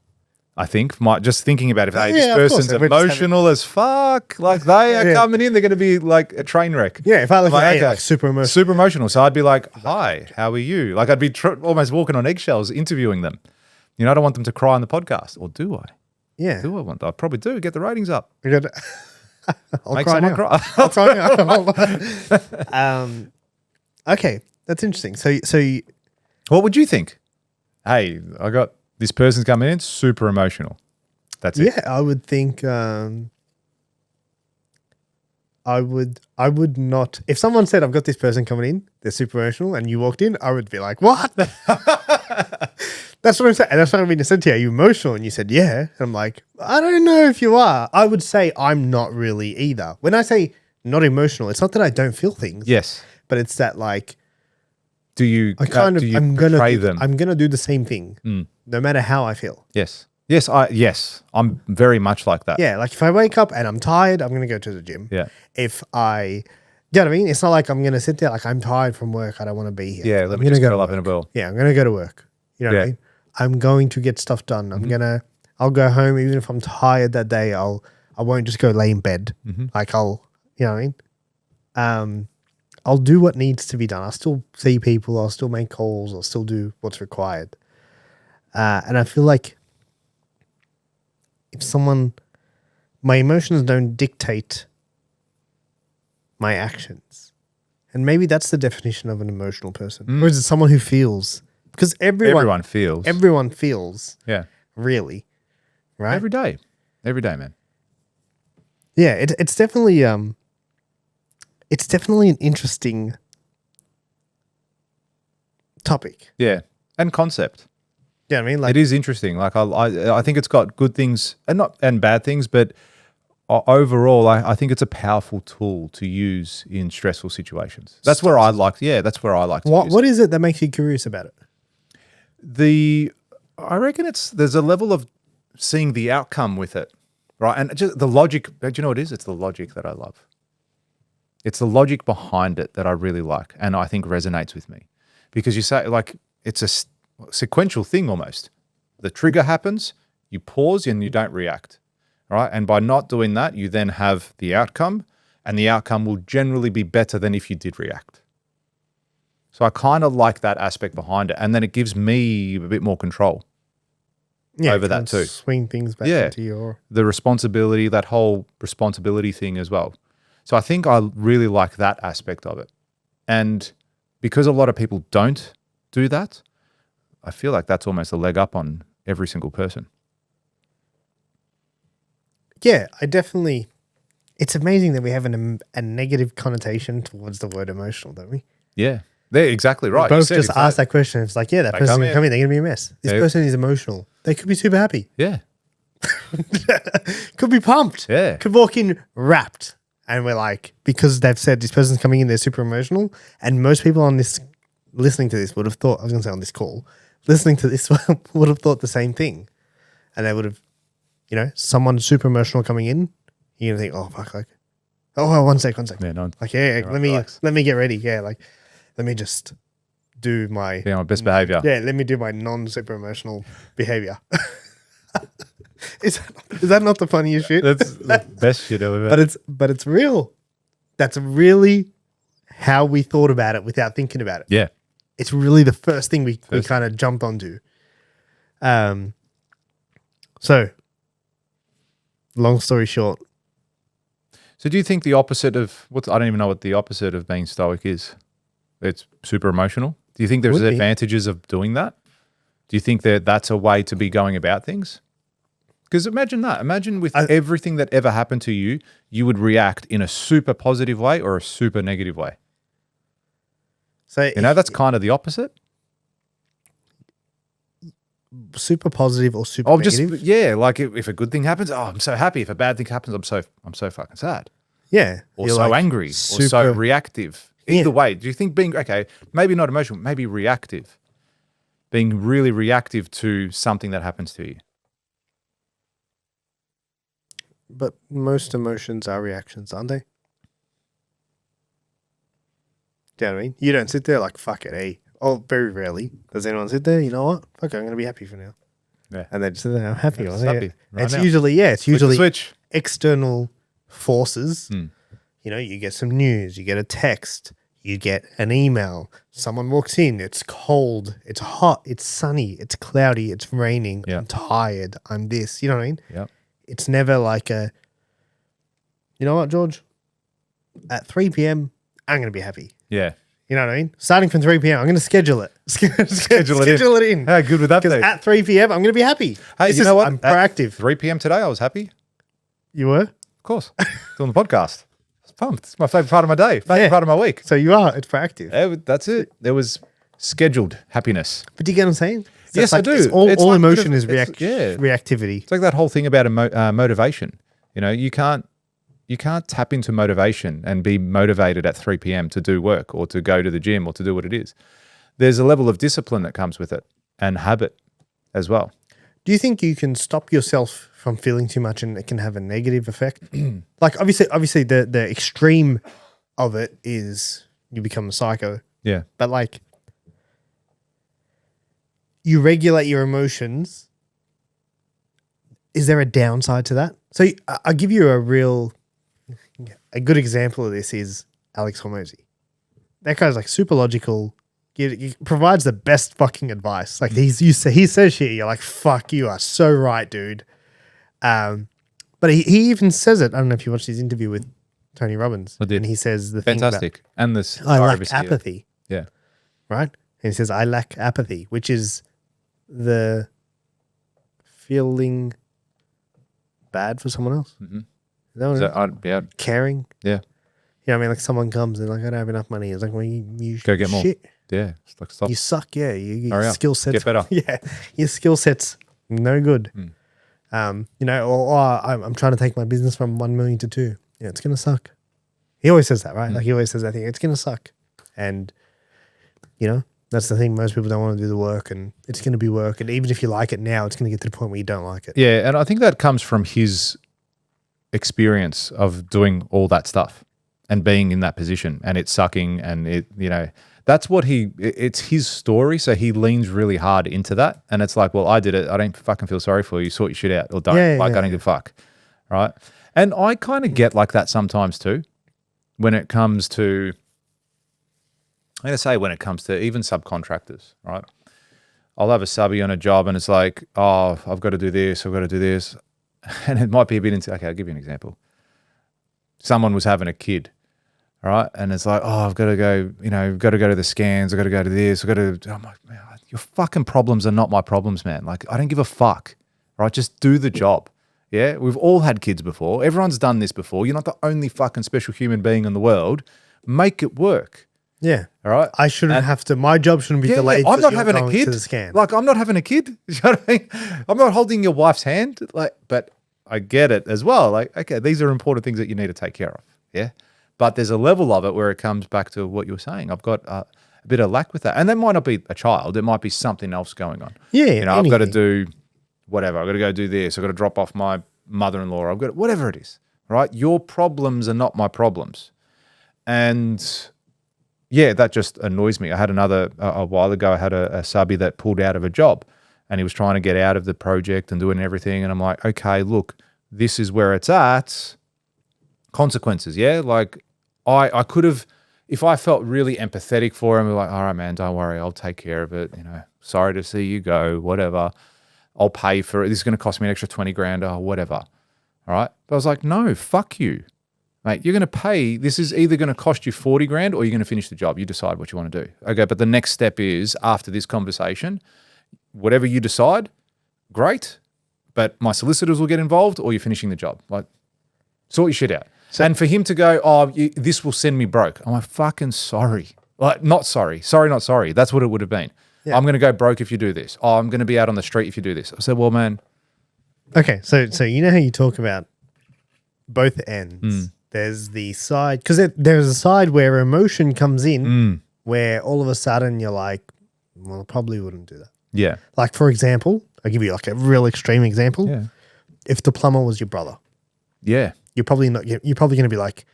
I think just thinking about it, hey, Yeah, this of course. person's emotional as fuck. Like they are coming in, they're going to be like a train wreck. yeah, if I look Like, at okay. super emotional, Super emotional. So I'd be like, hi, how are you? Like I'd be almost walking on eggshells interviewing them. I don't want them to cry on the podcast. Or do I? yeah. Do I want that? I probably do. Get the ratings up. I'll Make cry someone now. cry. I'll cry now. Okay, that's interesting. So you, What would you think? Hey, I got this person's coming in, super emotional. That's it. yeah, I would think I would not, if someone said I've got this person coming in, they're super emotional, and you walked in, I would be like, what? That's what I'm saying. And that's what I mean. I said to you, are you emotional? And you said, yeah. And I'm like, I don't know if you are. I would say I'm not really either. When I say not emotional, it's not that I don't feel things. Yes. But it's that like, Do you I'm portray them? I'm gonna do the same thing, no matter how I feel. Yes. Yes. I'm very much like that. Yeah, like if I wake up and I'm tired, I'm gonna go to the gym. Yeah. If I, you know what I mean? It's not like I'm gonna sit there like I'm tired from work. I don't want to be here. Yeah. I'm Let me gonna just go curl to up in a work. ball. Yeah, I'm gonna go to work. You know what I Yeah. mean? I'm going to get stuff done. I'll go home even if I'm tired that day. I won't just go lay in bed. Like you know what I mean? I'll do what needs to be done. I'll still see people. I'll still make calls. I'll still do what's required. And I feel like if my emotions don't dictate my actions, and maybe that's the definition of an emotional person, or is it someone who feels? Because everyone feels. Yeah. Really, right? Every day, man. Yeah, it's definitely an interesting topic. Yeah. And concept. Yeah, I mean, like It is interesting. Like I think it's got good things and bad things, but overall, I think it's a powerful tool to use in stressful situations. That's where I like. Yeah, that's where I like to use it. what is it that makes you curious about it? I reckon there's a level of seeing the outcome with it, right? And just the logic. Do you know what it is? It's the logic that I love. It's the logic behind it that I really like, and I think resonates with me, because you say like it's a sequential thing almost. The trigger happens, you pause, and you don't react, right? And by not doing that, you then have the outcome, and the outcome will generally be better than if you did react. So I kind of like that aspect behind it, and then it gives me a bit more control over that too. Swing things back Yeah. into your. The responsibility, that whole responsibility thing as well. So I think I really like that aspect of it. And because a lot of people don't do that, I feel like that's almost a leg up on every single person. Yeah, I definitely. It's amazing that we have a negative connotation towards the word emotional, don't we? Yeah. They're exactly right. We You both said just it. asked that question. It's like, yeah, that person's come going to in. come in. They're going to be a mess. This person is emotional. They could be super happy. Yeah. Could be pumped. Yeah. Could walk in wrapped. And we're like, because they've said this person's coming in, they're super emotional. And most people on this, listening to this would have thought, I was going to say on this call, listening to this would have thought the same thing. And they would have, someone super emotional coming in, you're gonna think, oh fuck, like, oh, one sec. Yeah, no, Like, yeah, right, let me relax. let me get ready. Yeah, like, let me just do my be on my best behavior. Yeah, let me do my non-super emotional behavior. Is that not the funniest shit? That's the best shit ever. But it's real. That's really how we thought about it without thinking about it. Yeah. It's really the first thing we kind of jumped onto. So long story short. So do you think the opposite of I don't even know what the opposite of being stoic is. It's super emotional. Do you think there's advantages of doing that? Do you think that that's a way to be going about things? Because imagine that. Imagine with everything that ever happened to you, you would react in a super positive way or a super negative way. So that's kind of the opposite. Super positive or super negative? Like if a good thing happens, I'm so happy. If a bad thing happens, I'm so fucking sad. Yeah. Or so like angry or so reactive. Either way, do you think maybe not emotional, maybe reactive, being really reactive to something that happens to you? But most emotions are reactions, aren't they? Do you know what I mean? You don't sit there like, fuck it, eh? Oh, very rarely does anyone sit there, you know what? Fuck it, I'm going to be happy for now. Yeah. And they just sit there, I'm happy. It's now. usually Switch. External forces. Mm. You get some news, you get a text, you get an email, someone walks in, it's cold, it's hot, it's sunny, it's cloudy, it's raining, I'm tired, I'm this, you know what I mean? Yeah. It's never like you know what, George? At 3 p.m., I'm going to be happy. Yeah. You know what I mean? Starting from 3 p.m., I'm going to schedule it. Schedule it in. How good would that be? At 3 p.m., I'm going to be happy. Hey, you know what? I'm proactive. At 3 p.m. today, I was happy. You were? Of course. Doing the podcast. It's pumped. It's my favorite part of my day, favorite part of my week. So you are. It's proactive. Yeah, that's it. There was scheduled happiness. But do you get what I'm saying? So yes, I do. All emotion is reactivity. It's like that whole thing about motivation. You can't tap into motivation and be motivated at 3 p.m. to do work or to go to the gym or to do what it is. There's a level of discipline that comes with it and habit as well. Do you think you can stop yourself from feeling too much and it can have a negative effect? Like obviously the extreme of it is you become a psycho. Yeah. But like you regulate your emotions. Is there a downside to that? So I'll give you a good example of this is Alex Hormozy. That guy's like super logical. He provides the best fucking advice. Like he says shit, you're like, fuck, you are so right, dude. But he even says it. I don't know if you watched his interview with Tony Robbins. I did. And he says the fantastic. thing about, And this I lack apathy. Yeah. Right? And he says, I lack apathy, which is the feeling bad for someone else. Mm-hmm. Is that what it is? Caring. Yeah. You know what I mean? Like someone comes and like, I don't have enough money. It's like, well, you go get shit. more. Yeah. It's like, stop. You suck. Yeah. Your skill sets. Get better. Yeah. Your skill sets, no good. Or I'm trying to take my business from 1 million to 2. Yeah. It's going to suck. He always says that, right? Like he always says that thing. It's going to suck. And, that's the thing. Most people don't want to do the work and it's going to be work. And even if you like it now, it's going to get to the point where you don't like it. Yeah. And I think that comes from his experience of doing all that stuff and being in that position and it's sucking and that's what it's his story. So he leans really hard into that. And it's like, well, I did it. I don't fucking feel sorry for you. Sort your shit out or don't. I don't give a fuck. Right. And I kind of get like that sometimes too, when it comes to, when it comes to even subcontractors, right? I'll have a subby on a job and it's like, oh, I've got to do this. I've got to do this. And it might be a bit okay, I'll give you an example. Someone was having a kid, all right? And it's like, oh, I've got to go, got to go to the scans. I've got to go to this. I'm like, man, your fucking problems are not my problems, man. Like, I don't give a fuck, right? Just do the job. Yeah? We've all had kids before. Everyone's done this before. You're not the only fucking special human being in the world. Make it work. Yeah. All right. I shouldn't have to. My job shouldn't be delayed. I'm not having a kid. To the scan. Like, I'm not having a kid. You know what I mean? I'm not holding your wife's hand. Like, but I get it as well. Like, okay, these are important things that you need to take care of. Yeah. But there's a level of it where it comes back to what you were saying. I've got a bit of lack with that. And that might not be a child. It might be something else going on. Yeah. I've got to do whatever. I've got to go do this. I've got to drop off my mother-in-law. I've got whatever it is, right? Your problems are not my problems. And yeah, that just annoys me. I had a while ago, I had a subby that pulled out of a job and he was trying to get out of the project and doing everything. And I'm like, okay, look, this is where it's at. Consequences, yeah? Like I could have, if I felt really empathetic for him, like, all right, man, don't worry, I'll take care of it. Sorry to see you go, whatever. I'll pay for it. This is going to cost me an extra 20 grand or whatever. All right. But I was like, no, fuck you, mate. You're going to pay. This is either going to cost you 40 grand or you're going to finish the job. You decide what you want to do. Okay. But the next step is after this conversation, whatever you decide, great. But my solicitors will get involved or you're finishing the job. Like, sort your shit out. And for him to go, this will send me broke. I'm like, fucking sorry. Like, not sorry. Sorry, not sorry. That's what it would have been. Yeah. I'm going to go broke if you do this. I'm going to be out on the street if you do this. I said, well, man. Okay, so you know how you talk about both ends. There's the side, because there's a side where emotion comes in where all of a sudden you're like, well, I probably wouldn't do that. Yeah. Like, for example, I'll give you like a real extreme example. Yeah. If the plumber was your brother. Yeah. You're probably going to be like,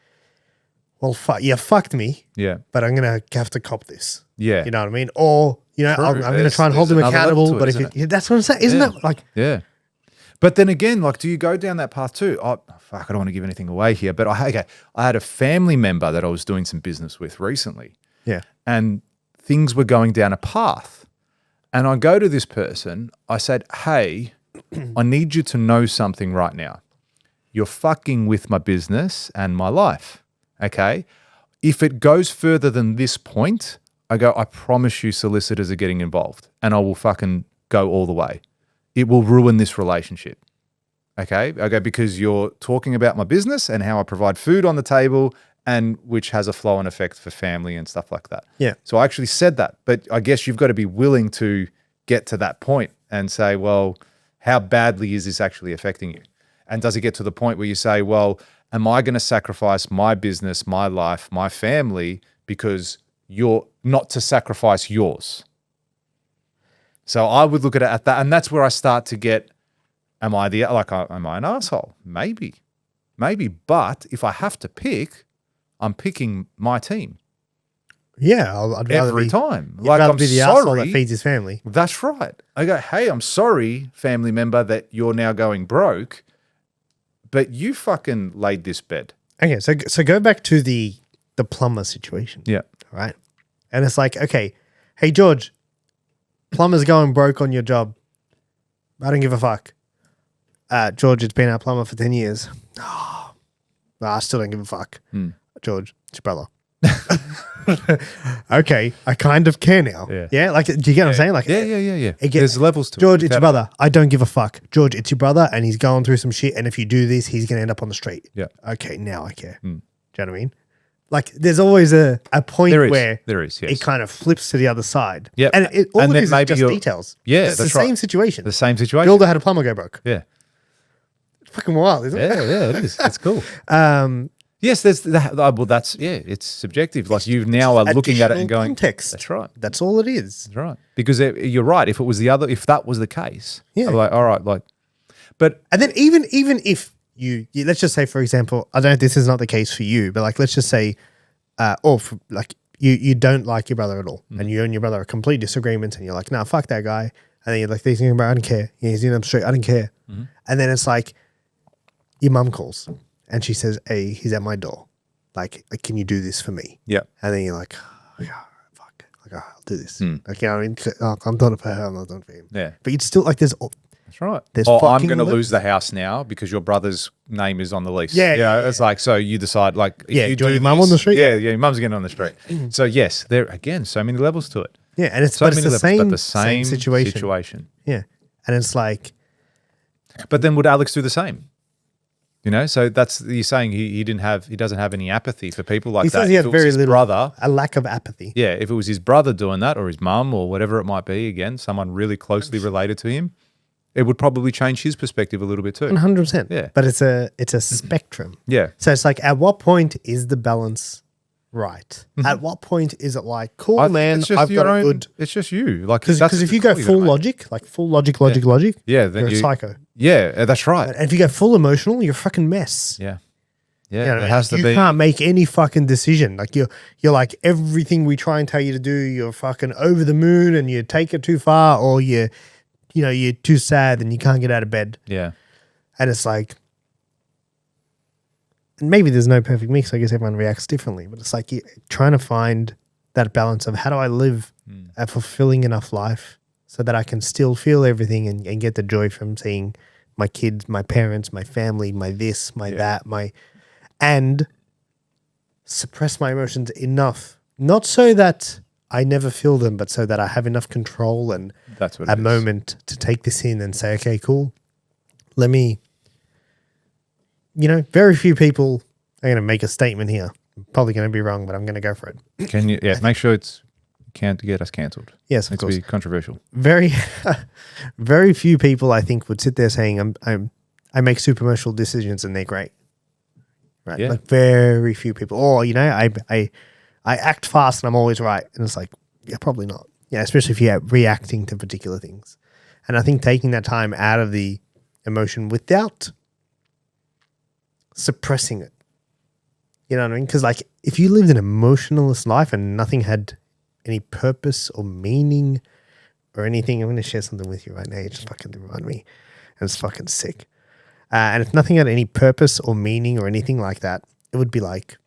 well, you fucked me. Yeah. But I'm going to have to cop this. Yeah. You know what I mean? Or, I'm going to try and hold him accountable. But that's what I'm saying. Isn't that like? Yeah. But then again, like, do you go down that path too? Oh, fuck, I don't want to give anything away here. But I had a family member that I was doing some business with recently. Yeah. And things were going down a path. And I go to this person, I said, hey, I need you to know something right now. You're fucking with my business and my life, okay? If it goes further than this point, I promise you solicitors are getting involved and I will fucking go all the way. It will ruin this relationship, okay? Because you're talking about my business and how I provide food on the table and which has a flow and effect for family and stuff like that. Yeah. So I actually said that, but I guess you've got to be willing to get to that point and say, well, how badly is this actually affecting you? And does it get to the point where you say, well, am I going to sacrifice my business, my life, my family because you're not to sacrifice yours? So I would look at it at that. And that's where I start to get, am I an asshole? Maybe. But if I have to pick, I'm picking my team. Yeah. I'd rather every time. Like, I'm be the asshole that feeds his family. That's right. I go, hey, I'm sorry, family member, that you're now going broke. But you fucking laid this bed. Okay, so go back to the plumber situation. Yeah. Right? And it's like, okay, hey, George, plumber's going broke on your job. I don't give a fuck. George, it's been our plumber for 10 years. Oh, I still don't give a fuck. George, it's your brother. Okay, I kind of care now. Yeah, like, do you get what I'm saying? Like, yeah. There's levels to George, it's your brother. I don't give a fuck. George, it's your brother, and he's going through some shit. And if you do this, he's gonna end up on the street. Yeah. Okay, now I care. Do you know what I mean? Like, there's always a point where there is, yes. it kind of flips to the other side. Yeah, and all and it then is maybe just details. Yeah, it's that's the right. same situation. The same situation. Builder had a plumber go broke. Yeah. It's fucking wild, isn't it? Yeah, it is. It's cool. Yes, there's that. Well, that's it's subjective. Like, you now are looking at it and going, context. That's right. That's all it is. That's right. Because you're right. If it was if that was the case, yeah, I'm like, all right, like, but and then even if you let's just say, for example, I don't know if this is not the case for you, but like, let's just say, you don't like your brother at all, and you and your brother are complete disagreements, and you're like, nah, fuck that guy, and then you're like, he's thinking about, I don't care. Yeah, he's in the street, I don't care. And then it's like, your mum calls. And she says, hey, he's at my door. Like, can you do this for me? Yeah. And then you're like, oh, yeah, fuck. Like, oh, I'll do this. Like, you know what I mean? I'm doing it for her, I'm not doing it for him. Yeah. But you'd still, like, that's right. I'm going to lose the house now because your brother's name is on the lease. Yeah. It's like, so you decide, like, if you do your mum on the street? Yeah, your mum's getting on the street. So, yes, there, again, so many levels to it. Yeah, and it's the same situation. Yeah. And it's like. But then would Alex do the same? You know, so that's, you're saying he doesn't have any apathy for people like that. He says he had very little, brother, a lack of apathy. Yeah, if it was his brother doing that or his mum or whatever it might be, again, someone really closely related to him, it would probably change his perspective a little bit too. 100%. Yeah. But it's a spectrum. Yeah. So it's like, at what point is the balance right. At what point is it like, cool, man, it's just I've your got a own. good... It's just you. Like Because if you go full logic, like full logic, yeah, then you're a psycho. Yeah, that's right. And if you go full emotional, you're a fucking mess. Yeah, You yeah. know what I It mean? has You to be. can't make any fucking decision. Like you're like everything we try and tell you to do, you're fucking over the moon and you take it too far, or you're too sad and you can't get out of bed. Yeah, And it's like, and maybe there's no perfect mix. I guess everyone reacts differently, but it's like you're trying to find that balance of how do I live a fulfilling enough life so that I can still feel everything and get the joy from seeing my kids, my parents, my family, my this, my that, and suppress my emotions enough, not so that I never feel them, but so that I have enough control and that's what a moment to take this in and say, okay, cool. Let me, very few people are going to make a statement here. I'm probably going to be wrong, but I'm going to go for it. Can you? Yeah, make sure can't get us cancelled. Yes, of Needs to course. be controversial. Very, very few people I think would sit there saying, I make super emotional decisions and they're great. Right. Yeah. Like very few people. Or, I act fast and I'm always right. And it's like, yeah, probably not. Yeah, especially if you're reacting to particular things. And I think taking that time out of the emotion without suppressing it. You know what I mean? Because like if you lived an emotionless life and nothing had any purpose or meaning or anything, I'm going to share something with you right now. You just fucking remind me. And it's fucking sick. And if nothing had any purpose or meaning or anything like that, it would be like,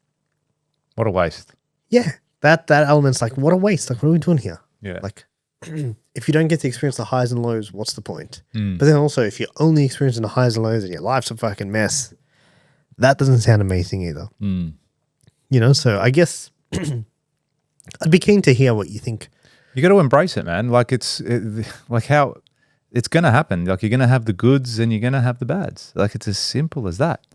What a waste. yeah, that element's like, what a waste. Like, what are we doing here? Yeah. Like, if you don't get to experience the highs and lows, what's the point? Mm. But then also, if you're only experiencing the highs and lows and your life's a fucking mess, that doesn't sound amazing either. Mm. So I guess I'd be keen to hear what you think. You got to embrace it, man. Like like how it's going to happen. Like you're going to have the goods and you're going to have the bads. Like it's as simple as that.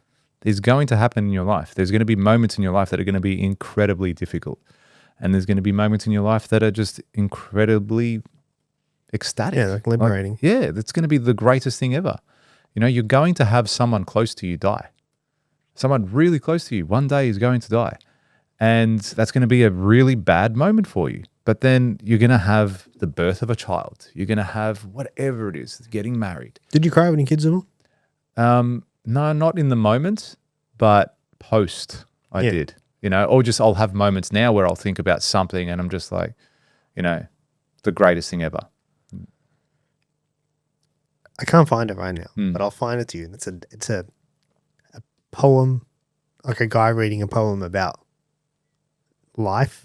It's going to happen in your life. There's going to be moments in your life that are going to be incredibly difficult. And there's going to be moments in your life that are just incredibly ecstatic. Yeah, like liberating. Yeah, that's going to be the greatest thing ever. You're going to have someone close to you die. Someone really close to you one day is going to die. And that's going to be a really bad moment for you. But then you're going to have the birth of a child. You're going to have whatever it is, getting married. Did you cry when your kids were born? No, not in the moment, but post I did. Or just I'll have moments now where I'll think about something and I'm just like, the greatest thing ever. I can't find it right now, but I'll find it to you. And it's a poem, like a guy reading a poem about life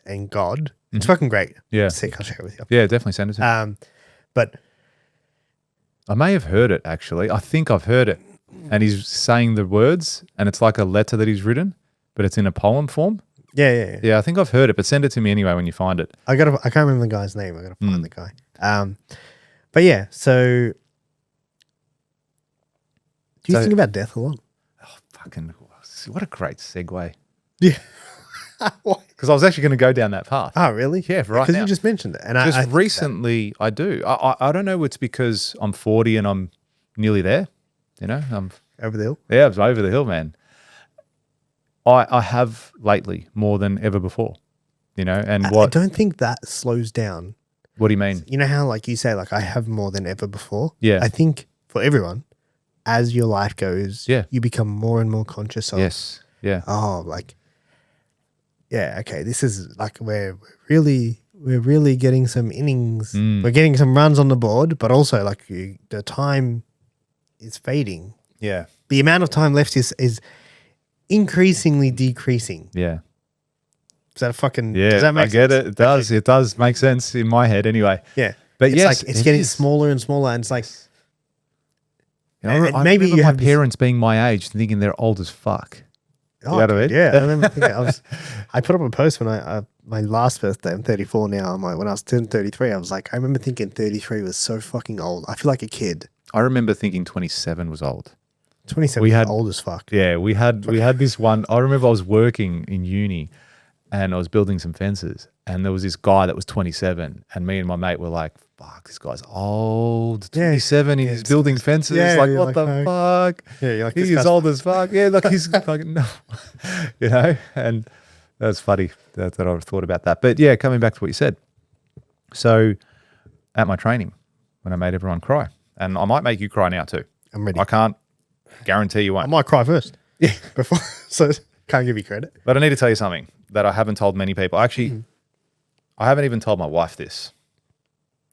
and God. It's fucking great. Yeah. Sick. I'll share it with you. Yeah, definitely send it to me. But I may have heard it actually. I think I've heard it. And he's saying the words and it's like a letter that he's written, but it's in a poem form. yeah. Yeah, I think I've heard it, but send it to me anyway when you find it. I can't remember the guy's name. I gotta find the guy. But yeah, so do you think about death a lot? Fucking, what a great segue. Yeah. Because I was actually going to go down that path. Oh, really? Yeah, right Because now. you just mentioned it. And Just I think recently, I do. I don't know. It's because I'm 40 and I'm nearly there. I'm over the hill. Yeah, I'm over the hill, man. I have lately more than ever before. And I don't think that slows down. What do you mean? You know how like you say like I have more than ever before? Yeah. I think for everyone, as your life goes, Yeah. you become more and more conscious of Yes. Yeah. Okay, this is like we're really getting some innings. We're getting some runs on the board, but also like the time is fading. Yeah. The amount of time left is increasingly decreasing. Yeah. Is that fucking Yeah. does that make I get sense? it. It does. It does make sense in my head anyway. Yeah. But It's yes, like it's it getting is. smaller and smaller, and it's like I maybe remember you my have this- parents being my age thinking they're old as fuck. oh, You know what I mean? yeah. I remember thinking, I put up a post when my last birthday. I'm 34 now. I'm like when I was turning 33, I was like I remember thinking 33 was so fucking old. I feel like a kid. I remember thinking 27 was old. 27 We is had- old as fuck. Yeah, we had this one. I remember I was working in uni and I was building some fences and there was this guy that was 27 and me and my mate were like, fuck, this guy's old. 27, he's building fences. yeah, like, you're what like, the fuck? Yeah, you're like He this is guy's- old as fuck. Yeah, like he's fucking, no. And That's funny that I've thought about that. But yeah, coming back to what you said. So at my training, when I made everyone cry, and I might make you cry now too. I'm ready. I can't guarantee you I won't. might cry first. Yeah. Before, so can't give you credit. But I need to tell you something that I haven't told many people. Actually, I haven't even told my wife this.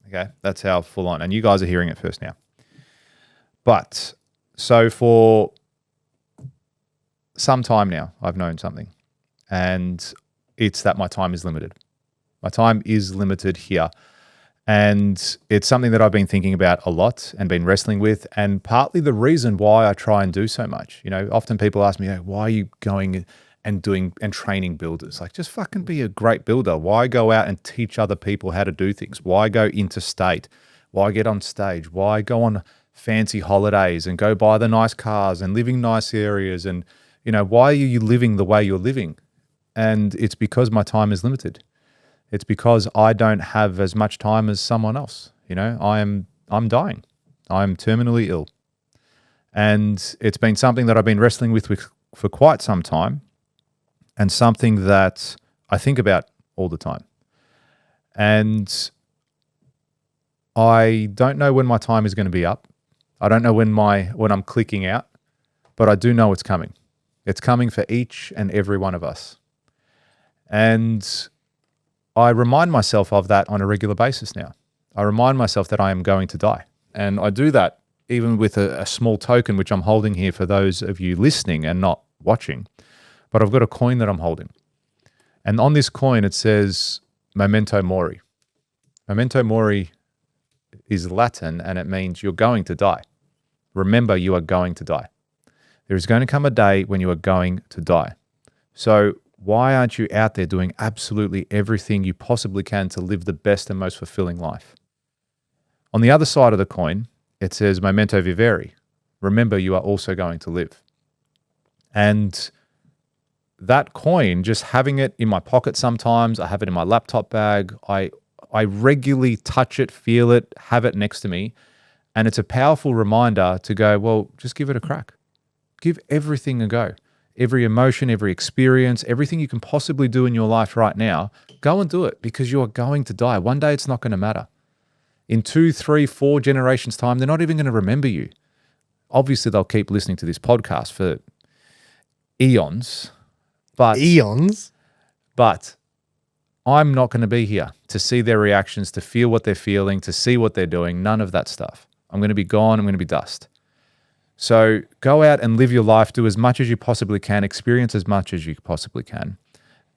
Okay. That's how full on. And you guys are hearing it first now. But so for some time now, I've known something. And it's that my time is limited. My time is limited here. And it's something that I've been thinking about a lot and been wrestling with. And partly the reason why I try and do so much. You know, often people ask me, hey, why are you going and doing and training builders? Like, just fucking be a great builder. Why go out and teach other people how to do things? Why go interstate? Why get on stage? Why go on fancy holidays and go buy the nice cars and live in nice areas? And, you know, why are you living the way you're living? And it's because my time is limited. It's because I don't have as much time as someone else. You know, I'm dying. I'm terminally ill. And it's been something that I've been wrestling with for quite some time, and something that I think about all the time. And I don't know when my time is going to be up. I don't know when I'm clicking out, but I do know it's coming. It's coming for each and every one of us. And I remind myself of that on a regular basis now. I remind myself that I am going to die. And I do that even with a small token, which I'm holding here for those of you listening and not watching. But I've got a coin that I'm holding. And on this coin, it says memento mori. Memento mori is Latin, and it means you're going to die. Remember, you are going to die. There is going to come a day when you are going to die. So why aren't you out there doing absolutely everything you possibly can to live the best and most fulfilling life? On the other side of the coin, it says memento vivere. Remember, you are also going to live. And that coin, just having it in my pocket sometimes, I have it in my laptop bag, I regularly touch it, feel it, have it next to me. And it's a powerful reminder to go, well, just give it a crack. Give everything a go. Every emotion, every experience, everything you can possibly do in your life right now, go and do it, because you are going to die. One day it's not going to matter. In 2, 3, 4 generations' time, they're not even going to remember you. Obviously, they'll keep listening to this podcast for eons. Eons? But I'm not going to be here to see their reactions, to feel what they're feeling, to see what they're doing, none of that stuff. I'm going to be gone. I'm going to be dust. So go out and live your life, do as much as you possibly can, experience as much as you possibly can.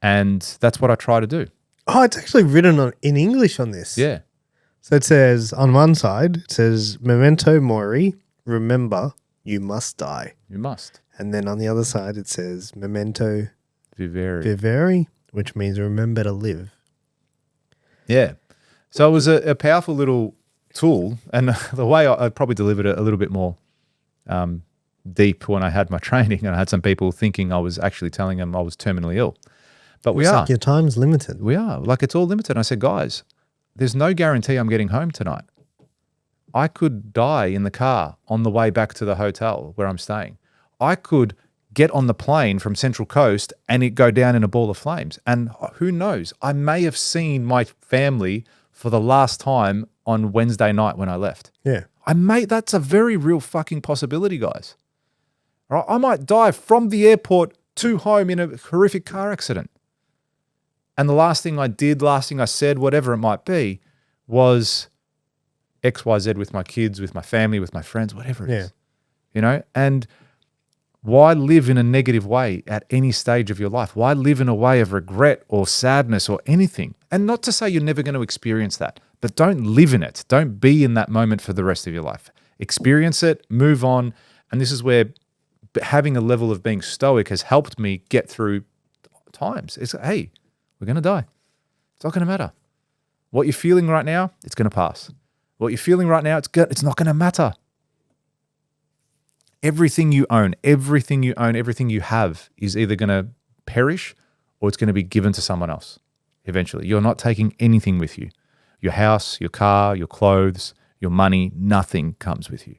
And that's what I try to do. Oh, it's actually written in English on this. Yeah. So it says, on one side, it says, memento mori, remember, you must die. You must. And then on the other side, it says, memento vivere, which means remember to live. Yeah. So it was a powerful little tool. And the way I probably delivered it a little bit more deep when I had my training, and I had some people thinking I was actually telling them I was terminally ill. But we are. Like your time's limited. We are. Like, it's all limited. And I said, guys, there's no guarantee I'm getting home tonight. I could die in the car on the way back to the hotel where I'm staying. I could get on the plane from Central Coast and it go down in a ball of flames. And who knows? I may have seen my family for the last time on Wednesday night when I left. Yeah. That's a very real fucking possibility, guys. All right? I might die from the airport to home in a horrific car accident. And the last thing I said, whatever it might be, was XYZ with my kids, with my family, with my friends, whatever it is. You know? And why live in a negative way at any stage of your life? Why live in a way of regret or sadness or anything? And not to say you're never going to experience that, but don't live in it. Don't be in that moment for the rest of your life. Experience it, move on. And this is where having a level of being stoic has helped me get through times. It's, hey, we're going to die. It's not going to matter. What you're feeling right now, it's going to pass. What you're feeling right now, it's not going to matter. Everything you own, everything you have is either going to perish or it's going to be given to someone else eventually. You're not taking anything with you. Your house, your car, your clothes, your money, nothing comes with you.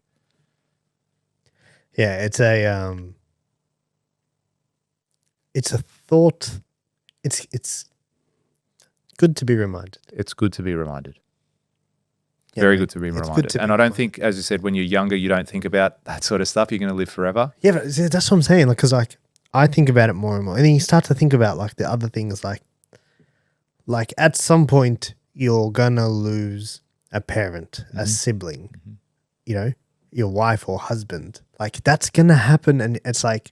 Yeah, it's a thought it's good to be reminded. It's good to be reminded. Yeah, Very man. good to be It's good reminded. to be And I don't reminded. think, as you said, when you're younger, you don't think about that sort of stuff. You're going to live forever. Yeah, but see, that's what I'm saying. Like, because like I think about it more and more, and then you start to think about like the other things. Like at some point, you're gonna lose a parent, a sibling, you know, your wife or husband. Like that's gonna happen, and it's like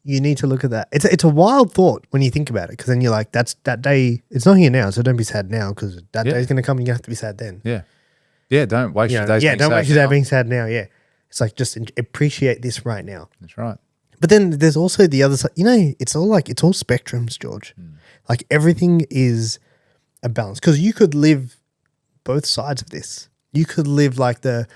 you need to look at that. It's a wild thought when you think about it, because then you're like, that's that day. It's not here now, so don't be sad now, because that Yeah. day's gonna come, and you have to be sad then. Yeah. Yeah, don't waste You your know? days Yeah, being don't sad waste your day now. being sad now. Yeah, it's like just appreciate this right now. That's right. But then there's also the other side. You know, it's all spectrums, George. Like everything is a balance, because you could live both sides of this. You could live like the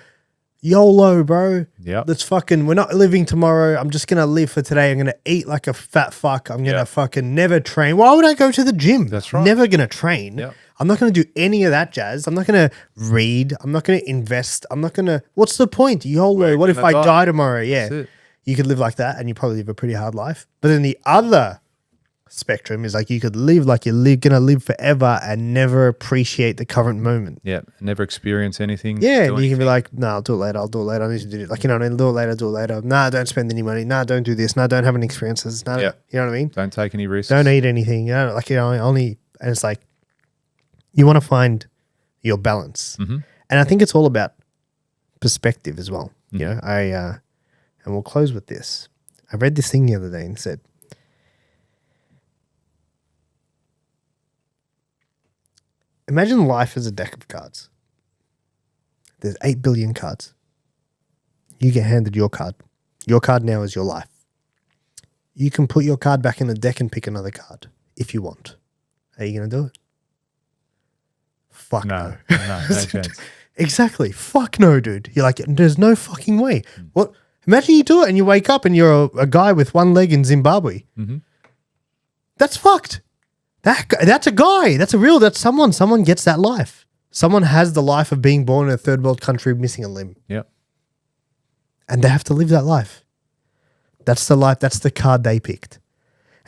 YOLO, bro. Yep. We're not living tomorrow. I'm just going to live for today. I'm going to eat like a fat fuck. I'm going to Yep. fucking never train. Why would I go to the gym? That's right. Never going to train. Yep. I'm not going to do any of that jazz. I'm not going to read. I'm not going to invest. I'm not going to, what's the point? YOLO. What if I die tomorrow? Yeah. That's it. You could live like that and you probably live a pretty hard life. But then the other spectrum is like you could live like you're going to live forever and never appreciate the current moment. Yeah. Never experience anything. Yeah, do and you can be anything. like, no, I'll do it later. I'll do it later. I need to do it. Like, you know what I mean? Do it later. Nah, don't spend any money. Nah, don't do this. Nah, don't have any experiences. Nah, Yeah. you know what I mean? Don't take any risks. Don't eat anything. You know, like, you know, only, and it's like, you want to find your balance. Mhm. And I think it's all about perspective as well. Mm-hmm. You know, and we'll close with this. I read this thing the other day and it said, imagine life as a deck of cards. There's 8 billion cards. You get handed your card. Your card now is your life. You can put your card back in the deck and pick another card if you want. Are you going to do it? Fuck no. No chance. Exactly. Fuck no, dude. You're like, there's no fucking way. What? Imagine you do it and you wake up and you're a guy with one leg in Zimbabwe. Mhm. That's fucked. That's a guy. That's someone. Someone gets that life. Someone has the life of being born in a third world country missing a limb. Yep. And they have to live that life. That's the life. That's the card they picked.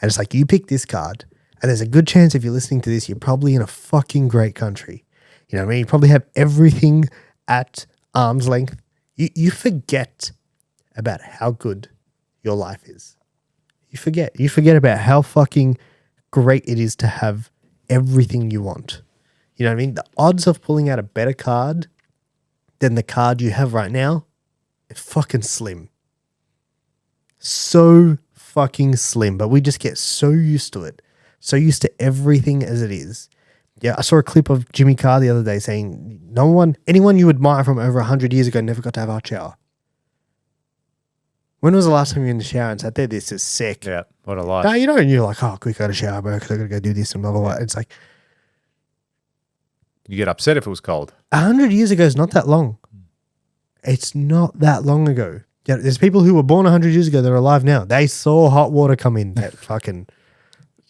And it's like, you pick this card, and there's a good chance if you're listening to this, you're probably in a fucking great country. You know what I mean? You probably have everything at arm's length. You forget about how good your life is. You forget about how fucking great it is to have everything you want. You know what I mean? The odds of pulling out a better card than the card you have right now, it's fucking slim. So fucking slim. But we just get so used to it. So used to everything as it is. Yeah, I saw a clip of Jimmy Carr the other day saying, anyone you admire from over 100 years ago never got to have a hot shower. When was the last time you were in the shower and sat there, this is sick? Yeah. What a life. No, you know, and you're like, oh, quick, I got to shower, bro, because I got to go do this and blah, blah, blah. It's like, You get upset if it was cold. 100 years ago is not that long. It's not that long ago. Yeah, there's people who were born 100 years ago that are alive now. They saw hot water come in. That fucking,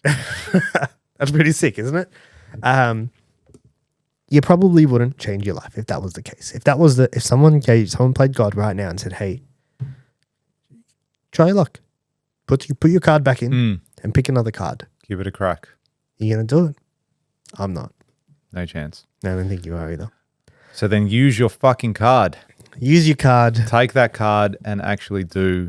that's pretty sick, isn't it? You probably wouldn't change your life if that was the case. If someone played God right now and said, hey, try your luck. Put your card back in and pick another card. Give it a crack. You going to do it? I'm not. No chance. No, I don't think you are either. So then use your fucking card. Use your card. Take that card and actually do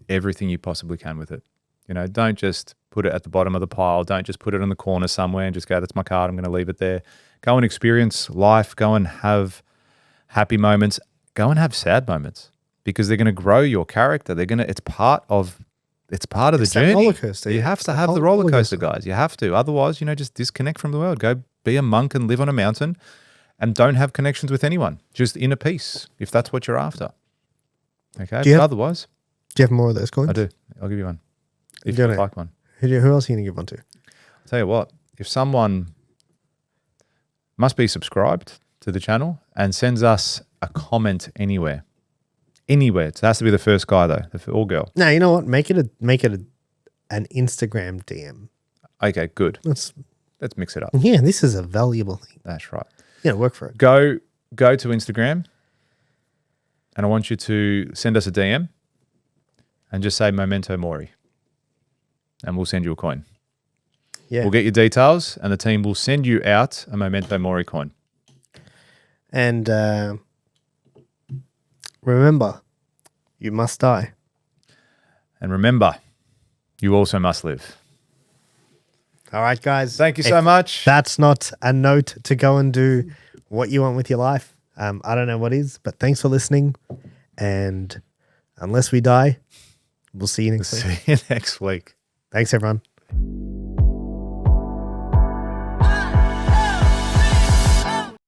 everything you possibly can with it. You know, don't just put it at the bottom of the pile. Don't just put it in the corner somewhere and just go, that's my card, I'm going to leave it there. Go and experience life. Go and have happy moments. Go and have sad moments, because they're going to grow your character. It's part of the journey. Roller coaster. You have to have the roller coaster, guys. You have to. Otherwise, just disconnect from the world. Go be a monk and live on a mountain and don't have connections with anyone. Just inner peace, if that's what you're after. Okay? But otherwise, Do you have more of those coins? I do. I'll give you one. If You you'd got it. like one. Who else are you going to give one to? I'll tell you what, if someone must be subscribed to the channel and sends us a comment anywhere. It has to be the first guy though, or girl. No, you know what? Make it an Instagram DM. Okay, good. Let's mix it up. Yeah, this is a valuable thing. That's right. Yeah, work for it. Go to Instagram and I want you to send us a DM and just say Memento Mori and we'll send you a coin. Yeah. We'll get your details and the team will send you out a Memento Mori coin. And remember, you must die. And remember, you also must live. All right, guys. Thank you so much. That's not a note to go and do what you want with your life. I don't know what is, but thanks for listening. And unless we die, we'll see you next week. See you next week. Thanks, everyone.